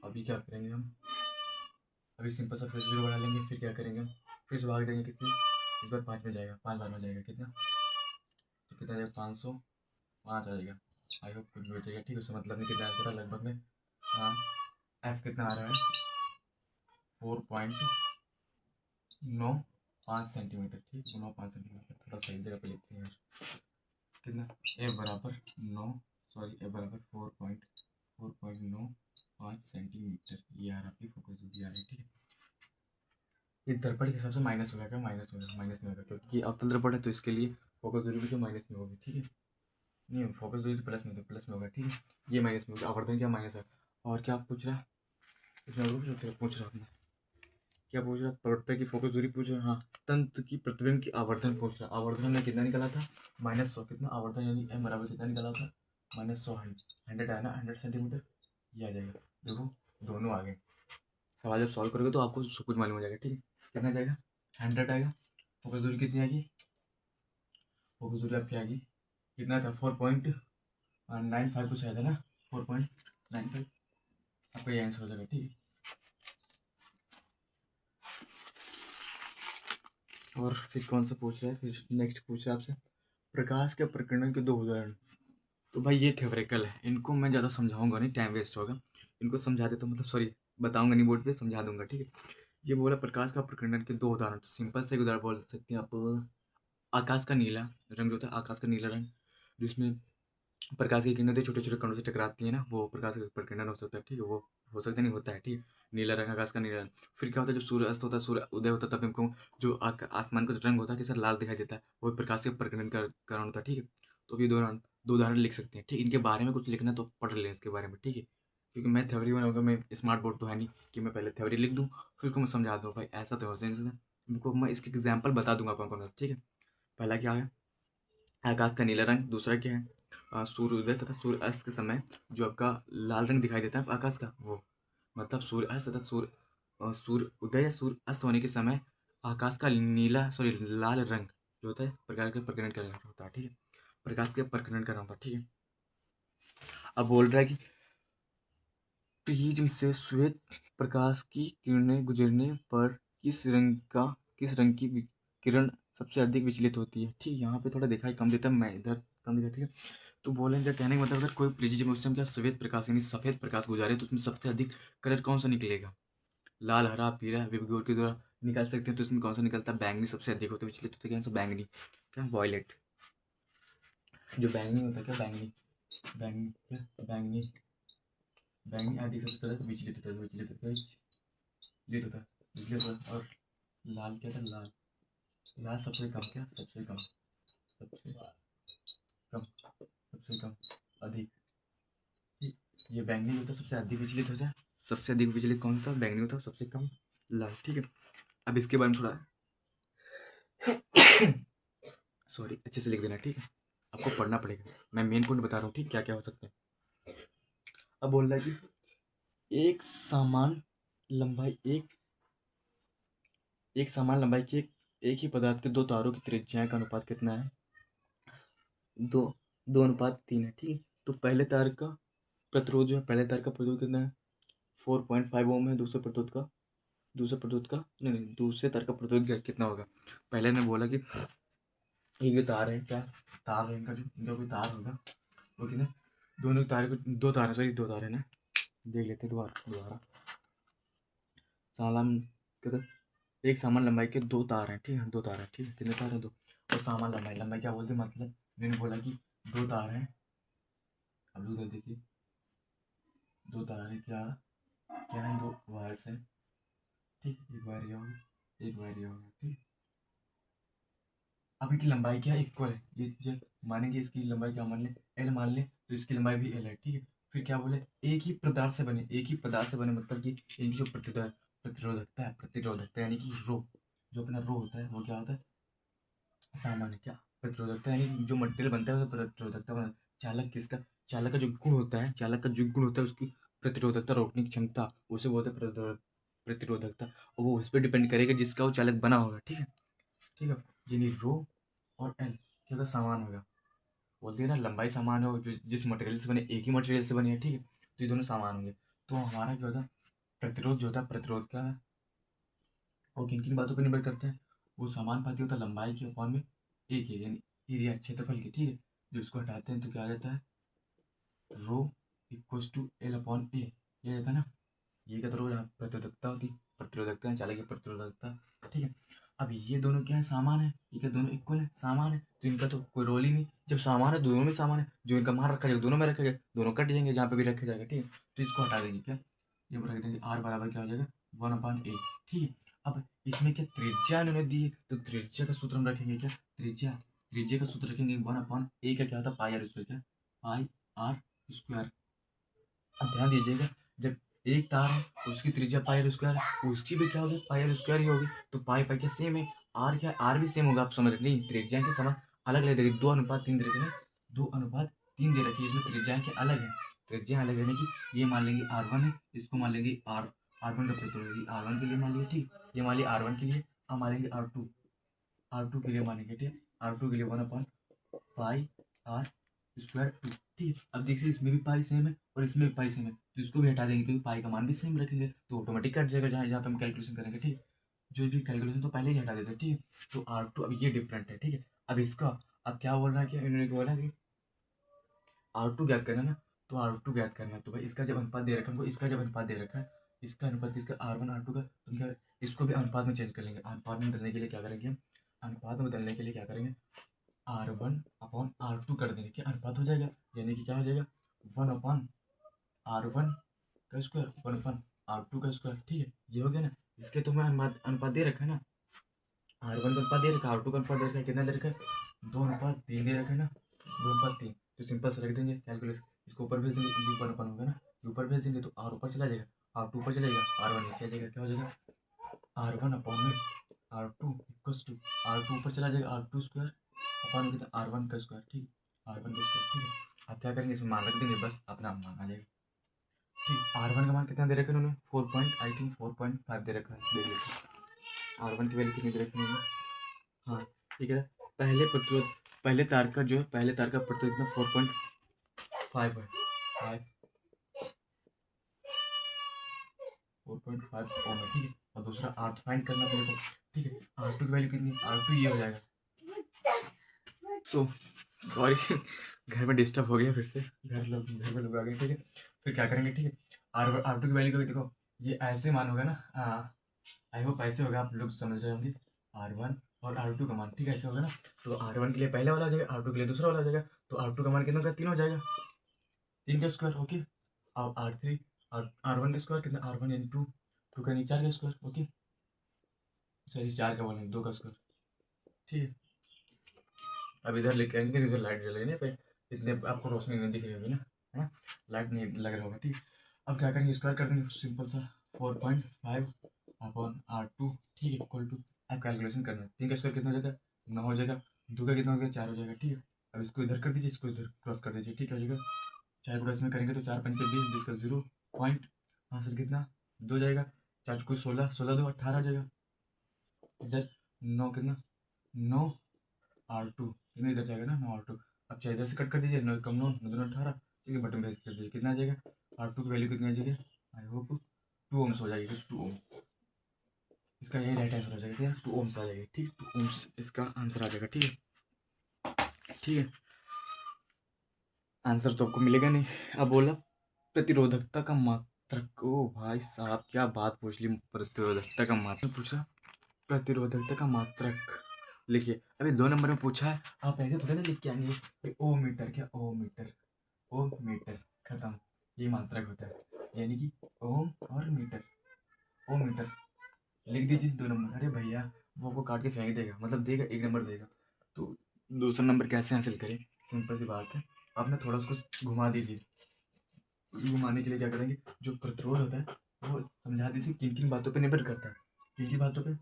अभी क्या करेंगे हम, अभी सिंपल सा फिर से 0 बढ़ा लेंगे, फिर क्या करेंगे हम, फिर से भाग देंगे कितने, इस बार 5 में जाएगा, 5 बार में जाएगा, कितना, तो कितना जाएगा 505 आ जाएगा। आई होप कुछ भी बचेगा। ठीक है, उससे मतलब नहीं, कितना आंसर है लगभग में, हाँ एफ कितना आ रहा है, 4.95 सेंटीमीटर। ठीक है, 9.5 सेंटीमीटर, थोड़ा सही जगह पे लिखते हैं यार। कितना, ए बराबर 9, सॉरी ए बराबर 4.95 सेंटीमीटर, ये आ रहा है, फोकस दूरी आ रही है। ठीक है, ये दर्पण के हिसाब से माइनस हो गया, क्या माइनस हो गया, माइनस नहीं होगा क्योंकि ये अवतल दर्पण है, तो इसके लिए फोकस दूरी भी तो माइनस में होगी। ठीक है, नहीं फोकस दूरी तो प्लस में, तो प्लस में होगा। ठीक है, ये माइनस में होगा, आवर्धन क्या माइनस है। और क्या आप पूछ रहा है, इसमें पूछ रहा आपने, क्या पूछ रहा, प्रवर्तक की फोकस दूरी पूछ रहा, हाँ तंत्र की प्रतिबिंब की आवर्धन पूछ रहा। आवर्धन ने कितना निकाला था, -100, कितना आवर्धन यानी एम बराबर कितना निकाला था, -100, 100 है ना, 100 सेंटीमीटर, ये आ जाएगा। देखो दोनों आ गए, सवाल जब सॉल्व करोगे तो आपको सब कुछ मालूम हो जाएगा। ठीक है, कितना जाएगा 100 आएगा, फोकस दूरी कितनी आएगी, फोकस दूरी आपकी आएगी, कितना था 4.95 कुछ आया था ना, 4.95, आपका ये आंसर हो जाएगा। ठीक है, और फिर कौन सा पूछ रहा है, फिर नेक्स्ट पूछ रहा है आपसे, प्रकाश के प्रकीर्णन के 2 उदाहरण। तो भाई ये थ्योरेटिकल है, इनको मैं ज़्यादा समझाऊंगा नहीं, टाइम वेस्ट होगा। इनको समझा देता हूँ, मतलब सॉरी बताऊंगा नहीं बोर्ड पे, समझा दूंगा। ठीक है, ये बोला प्रकाश का प्रकीर्णन के 2 उदाहरण, तो सिंपल से एक उदाहरण बोल सकते हैं आप, आकाश का नीला रंग जो होता है, आकाश का नीला रंग, जिसमें प्रकाश की किरणें छोटे छोटे कणों से टकराती है ना, वो प्रकाश का प्रकीर्णन हो सकता है। ठीक है, वो हो सकता नहीं, होता है। ठीक है, नीला रंग, आकाश का नीला रंग। फिर क्या होता है, जब सूर्य अस्त होता है, सूर्य उदय होता है, तब हमको जो आसमान का जो रंग होता है, कैसा लाल दिखाई देता है, वो प्रकाश के प्रकीर्णन का कारण होता है। ठीक है, तो ये दो उदाहरण लिख सकते हैं। ठीक, इनके बारे में कुछ लिखना है तो पढ़ लें इसके बारे में। ठीक है, क्योंकि मैं थ्योरी बनाऊंगा, मैं स्मार्ट बोर्ड तो है नहीं कि मैं पहले थ्योरी लिख दूँ फिर को मैं समझा दूँ, भाई ऐसा तो हो सकता है। उनको मैं इसके एग्जाम्पल बता दूंगा कौन कौन सा। ठीक है, पहला क्या है, आकाश का नीला रंग। दूसरा क्या है, सूर्य उदय तथा सूर्य अस्त के समय जो आपका लाल रंग दिखाई देता है आकाश का, वो मतलब सूर्य अस्त तथा सूर्य उदय या सूर्य अस्त होने के समय आकाश का नीला सॉरी लाल रंग जो होता है प्रकाश के प्रकीर्णन का रंग होता है। ठीक है, प्रकाश के प्रकीर्णन का रंग होता है। ठीक है, अब बोल रहा है कि प्रिज्म से श्वेत प्रकाश की किरणें गुजरने पर किस रंग की किरण सबसे अधिक विचलित होती है। ठीक, यहाँ पे थोड़ा दिखाई कम देता है, मैं इधर कम दिखा। ठीक है, तो बोले क्या कहने का मतलब, अगर कोई प्रिज्म उससे हम क्या श्वेत प्रकाश यानी सफेद प्रकाश गुजारे तो उसमें सबसे अधिक कलर कौन सा निकलेगा, लाल हरा पीला विबग्योर के द्वारा निकाल सकते हैं, तो इसमें कौन सा निकलता है, बैंगनी सबसे अधिक होता है विचलित होता है, क्या बैंगनी, क्या वॉयलेट, जो बैंगनी होता है, क्या बैंगनी, बैंगनी क्या बैंगनी, बैंगनी आदि सबसे ज्यादा विचलित होता है, विचलित होता है, विचलित होता है, विचलित होता है। और लाल क्या था, लाल, लाल सबसे कम, क्या सबसे कम, सबसे कम, सबसे कम, अधिक। ये बैंगनी होता है सबसे अधिक विचलित होता है, सबसे अधिक विचलित कौन था, बैंगनी होता है, सबसे कम लाल। ठीक है, अब इसके बारे में थोड़ा सॉरी अच्छे से लिख देना। ठीक है, आपको पढ़ना पड़ेगा, मैं मेन पॉइंट बता रहा हूँ। ठीक, क्या क्या हो सकता है। अब बोल रहा है कि लंबाई एक एक समान लंबाई के एक ही पदार्थ के दो तारों की त्रिज्याएं का अनुपात कितना है, 2:3 है। ठीक है, तो पहले तार का प्रतिरोध जो है, पहले तार का प्रतिरोध कितना है, 4.5 ओम है, दूसरे प्रतिरोध का नहीं नहीं दूसरे तार का प्रतिरोध कितना होगा। पहले ने बोला कि ये जो तार है, क्या तार है, इनका जो भी तार होगा वो कितना, दोनों तार को दो तार है, सॉरी दो तार है ना, देख लेते हैं दोबारा दोबारा, सामान कितना, एक समान लंबाई के दो तार हैं। ठीक है, दो तार है। ठीक है, कितने तार हैं, दो, और समान लंबाई, लंबाई क्या बोलते हैं, मतलब मैंने बोला कि दो तार हैं, अब उधर देखिए, दो तार है, क्या क्या है, दो वायर्स हैं। ठीक, एक वायर ये होगा, एक वायर ये होगा। ठीक, अब इनकी लंबाई क्या इक्वल है, ये जो मानेंगे इसकी लंबाई क्या मान ले, एल मान ले, तो इसकी लंबाई भी एल है, ठीक है। फिर क्या बोले, एक ही पदार्थ से बने, एक ही पदार्थ से बने मतलब कि इनकी जो प्रतिरोधकता यानी कि रो, जो अपना रो होता है वो क्या होता है, सामान्य क्या प्रतिरोधकता, यानी कि जो मटेरियल बनता है उसे प्रतिरोधकता बना। चालक किसका, चालक का जो गुण होता है, चालक का जो गुण होता है उसकी प्रतिरोधकता, रोकने की क्षमता, उसे बोलते हैं प्रतिरोधकता। और वो उस पर डिपेंड करेगा जिसका वो चालक बना होगा, ठीक है। ठीक है, यानी रो और एल क्या होगा, समान होगा। बोलते हैं ना लंबाई समान हो, जो जिस मटेरियल से बने, एक ही मटेरियल से बने हैं, ठीक है, तो ये दोनों समान होंगे। तो हमारा क्या होता है, प्रतिरोध जो होता है, प्रतिरोध का वो किन किन बातों पर निर्भर करता है, वो समानुपाती होता है लंबाई के अपॉन में एक है, यानी एरिया क्षेत्रफल के, ठीक है। जब इसको हटाते हैं तो क्या आ जाता है, रो इक्वल्स टू एल अपॉन ए, ये आ जाता है ना। ये क्या तो प्रतिरोधकता होती, प्रतिरोधकता है, चालक की प्रतिरोधकता, ठीक है। अब ये दोनों क्या है, सामान है, ये क्या दोनों इक्वल है, सामान है, तो इनका तो कोई रोल ही नहीं। जब सामान है, दोनों में सामान है, जो इनका मान रखा जाएगा दोनों में रखा जाएगा, दोनों कट जाएंगे जहाँ पे भी रखा जाएगा, ठीक है। तो इसको हटा देंगे, क्या ये रख देंगे, आर बराबर क्या हो जाएगा, 1/a, ठीक है। अब इसमें क्या त्रिज्या इन्होंने दी है, तो त्रिज्या का सूत्र हम रखेंगे, क्या त्रिज्या, त्रिज्या का सूत्र रखेंगे 1/a का क्या होता है, पाई आर स्क्वायर, क्या पाई आर स्क्वायर। अब ध्यान दीजिएगा, जब एक तार है उसकी त्रिज्या पाई आर स्क्वायर है, उसकी भी क्या होगी, पाई आर स्क्वायर ही होगी, तो पाई पाई क्या सेम है, आर क्या आर भी सेम होगा, आप समझ रहे नहीं, त्रिज्या के समान अलग ले देंगे, 2:3 दे रखे ना, 2:3 दे रखी है, इसमें त्रिज्या के अलग है, त्रिज्या अलग है, कि ये मान लेंगे R1 है, इसको मान लेंगे R1 का प्रतिरोध R1 के लिए मान लिया, ठीक, ये मान लिया R1 के लिए। अब मान लेंगे R2 के लिए मानेंगे, ठीक, R2 के लिए 1/पाई आर स्क्वायर 2, ठीक है। अब देखिए इसमें भी पाई सेम है और इसमें भी पाई सेम है, तो इसको भी हटा देंगे क्योंकि पाई का मान भी सेम रखेंगे, तो ऑटोमेटिक कट जाएगा जहाँ जहाँ पे हम कैलकुलेशन करेंगे, ठीक है। जो भी कैलकुलेशन तो पहले ही हटा देते हैं, ठीक है। तो R2 अब ये डिफरेंट है, ठीक है। अब इसका अब क्या बोल रहा है, क्या इन्होंने क्या बोला कि R2 ज्ञात करना ना, तो R2 ज्ञात करना है, तो भाई इसका जब अनुपात दे रखा है हमको, इसका जब अनुपात दे रखा है, इसका अनुपात किसका, R1 R2 का, तो क्या इसको भी अनुपात में चेंज कर लेंगे। अनुपात में बदलने के लिए क्या करेंगे हम, अनुपात में बदलने के लिए क्या करेंगे, R1/R2 कर देंगे, क्या अनुपात हो जाएगा, यानी कि क्या हो जाएगा, 1/R1 का स्क्वायर 1/R2 का स्क्वायर, ठीक है। ये हो गया ना, इसके तो हमें अनुपात दे रखा है ना, R1 का अनुपात दे रखा है, R2 का अनुपात दे रखा है, कितना दे रखा है, 2:3 दे रखा है ना, 2/3, तो सिंपल से रख देंगे कैलकुलेशन, इसको ऊपर भेज देंगे, ये ऊपर अपन होगा ना, ऊपर भेज देंगे तो R ऊपर चला जाएगा, R2 ऊपर चला जाएगा, R1 नीचे आ जाएगा, क्या हो जाएगा, R1/R2 इक्वल्स टू, R2 ऊपर चला जाएगा, R2 स्क्वायर अपन कितना, R1 का स्क्वायर, ठीक है, R1 का स्क्वायर, ठीक है। अब क्या करेंगे, इसमें मान रख देंगे, बस अपना मान आ जाएगा, ठीक। R1 का मान कितना दे रखा है उन्होंने, 4.5 दे रखा है, देख लेते R1 की वैल्यू कितनी दे रखी है, हाँ ठीक है। पहले तार का जो है, पहले तार का प्रतिरोध कितना, 4.5 है, 4.5 ओम है, ठीक है। और दूसरा R फाइंड करना पड़ेगा, ठीक है। R2 की वैल्यू कितनी, R2 ये हो जाएगा, सो सॉरी घर में डिस्टर्ब हो गया फिर से, घर में लोग आ गए, ठीक है। फिर क्या करेंगे, ठीक है, R2 की वैल्यू को भी देखो, ये ऐसे मान होगा ना, हाँ आई होप ऐसे होगा, आप लोग समझ रहे होंगे, R1 और R2 का मान, ठीक है, ऐसे होगा ना। तो R1 के लिए पहला वाला हो जाएगा, R2 के लिए दूसरा वाला हो जाएगा, तो R2 का मान कितना होगा, 3 हो जाएगा, 3 का स्क्वायर, ओके। अब R3 R1 का स्क्वायर कितना, R1 यानी 2, 2 का यानी 4 का स्क्वायर, ओके, सॉरी 4 का बोलेंगे, 2 का स्क्वायर, ठीक है। अब इधर लेके आएंगे, इधर लाइट जलेगी ना, पे इतने आपको रोशनी नहीं दिख रही होगी ना, है ना, लाइट नहीं लग रहा होगा, ठीक है। अब क्या करेंगे, स्क्वायर कर देंगे, सिंपल सा 4.5/R2, ठीक है, इक्वल टू, अब कैलकुलेशन करना है, 3 का स्क्वायर कितना हो जाएगा, 9 हो जाएगा, 2 का कितना हो गया, 4 हो जाएगा, ठीक है। अब इसको इधर कर दीजिए, इसको इधर क्रॉस कर दीजिए, ठीक है, हो जाएगा 4 क्रॉस में करेंगे तो 4×5 = 20, 20 का 0 पॉइंट, हाँ सर कितना 2 जाएगा, 4 को 16, 16 2 18 हो जाएगा, इधर 9 कितना 9R2 कितना इधर जाएगा ना, 9R2। अब चाहे इधर से कट कर दीजिए, 9 कम 9 9 2 18, ठीक है, बटन प्रेस कर दीजिए, कितना आ जाएगा, R2 की वैल्यू कितनी आ जाएगी, आई होप 2 ओम्स हो जाएगी, 2 ओम, इसका यही राइट आंसर हो जाएगा, ठीक है, 2 ओम्स आ जाएगी, ठीक, 2 ओम्स इसका आंसर आ जाएगा, ठीक है, ठीक है। आंसर तो आपको मिलेगा नहीं। अब बोला प्रतिरोधकता का मात्रक, ओ भाई साहब क्या बात पूछ ली, प्रतिरोधकता का मात्रक पूछा, प्रतिरोधकता का मात्रक लिखिए। अभी 2 नंबर में पूछा है, आप ऐसे थोड़े ना लिख के आएंगे कि ओ मीटर, क्या ओ मीटर, ओ मीटर खत्म, ये मात्रक होता है, यानी कि ओम और मीटर, ओ मीटर लिख दीजिए 2 नंबर। अरे भैया वो काट के फेंक देगा, मतलब देगा 1 नंबर देगा, तो दूसरा नंबर कैसे हासिल करें? सिंपल सी बात है, आप ना थोड़ा उसको घुमा दीजिए। घुमाने के लिए क्या करेंगे, जो प्रतिरोध होता है वो समझा दीजिए किन किन बातों पे निर्भर करता है, किन किन बातों पे।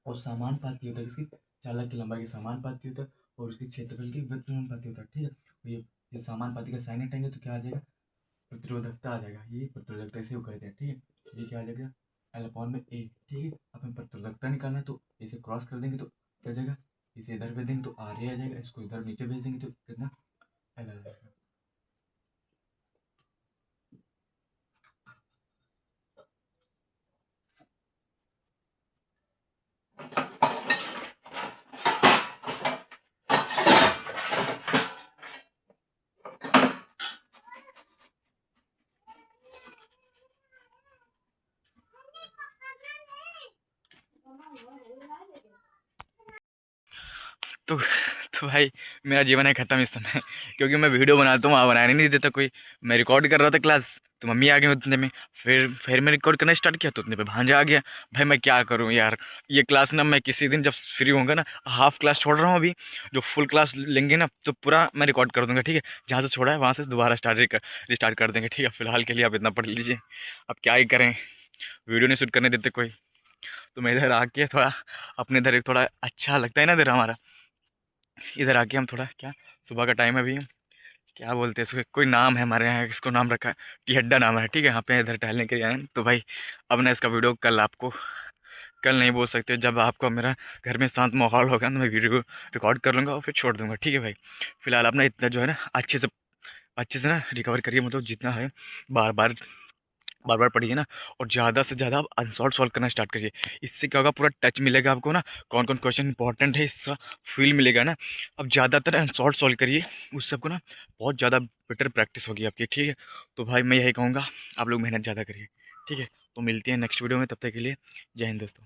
और समानुपाती होता है इसकी, चालक की लंबाई के समानुपाती होता है और उसके क्षेत्रफल की व्युत्क्रमानुपाती होता है। ठीक है, तो ये समानुपाती का साइन हटाएंगे तो क्या आ जाएगा, प्रतिरोधकता आ जाएगा। ये प्रतिरोधकता इसे वो कहते हैं। ठीक है, ये क्या आ जाएगा, एल अपॉन में ए। ठीक है, अपन प्रतिरोधकता निकालना है तो इसे क्रॉस कर देंगे तो क्या जाएगा, इसे इधर भेज देंगे तो आर ए आ जाएगा, इसको इधर नीचे भेज देंगे तो कितना एल आ जाएगा। तो तो भाई मेरा जीवन है ख़त्म इस समय, क्योंकि मैं वीडियो बनाता हूँ, वहाँ बनाने नहीं देता कोई। मैं रिकॉर्ड कर रहा था क्लास, तो मम्मी आ गई उतने में। फिर मैं रिकॉर्ड करना स्टार्ट किया तो उतने पे भांजा आ गया। भाई मैं क्या करूँ यार, ये क्लास ना मैं किसी दिन जब फ्री होऊंगा ना, हाफ क्लास छोड़ रहा हूँ अभी, जो फुल क्लास लेंगे ना तो पूरा मैं रिकॉर्ड कर दूंगा। ठीक है, जहाँ से छोड़ा है वहाँ से दोबारा रिस्टार्ट कर देंगे। ठीक है, फिलहाल के लिए आप इतना पढ़ लीजिए। अब क्या ही करें, वीडियो नहीं शूट करने देते कोई। तो मैं इधर आके थोड़ा अपने इधर एक थोड़ा अच्छा लगता है ना इधर हमारा, इधर आके हम थोड़ा क्या, सुबह का टाइम है अभी, क्या बोलते हैं इसको, कोई नाम है हमारे यहाँ, इसको नाम रखा है टिहड्डा नाम है। ठीक है, यहाँ पे इधर टहलने के लिए आए हैं। तो भाई अब ना इसका वीडियो कल आपको, कल नहीं बोल सकते, जब आपको मेरा घर में शांत माहौल होगा तो मैं वीडियो को रिकॉर्ड कर लूँगा और फिर छोड़ दूँगा। ठीक है भाई, फिलहाल अपना इतना जो है ना अच्छे से ना रिकवर करिए, मतलब जितना है बार बार बार बार पढ़िए ना। और ज़्यादा से ज़्यादा आप अनसॉल्व सॉल्व करना स्टार्ट करिए। इससे क्या होगा, पूरा टच मिलेगा आपको ना, कौन कौन क्वेश्चन इंपॉर्टेंट है, इसका फील मिलेगा ना। अब ज़्यादातर अनसॉल्व सॉल्व करिए, उस सबको ना बहुत ज़्यादा बेटर प्रैक्टिस होगी आपकी। ठीक है, तो भाई मैं यही कहूँगा, आप लोग मेहनत ज़्यादा करिए। ठीक है, तो मिलते हैं नेक्स्ट वीडियो में, तब तक के लिए जय हिंद दोस्तों।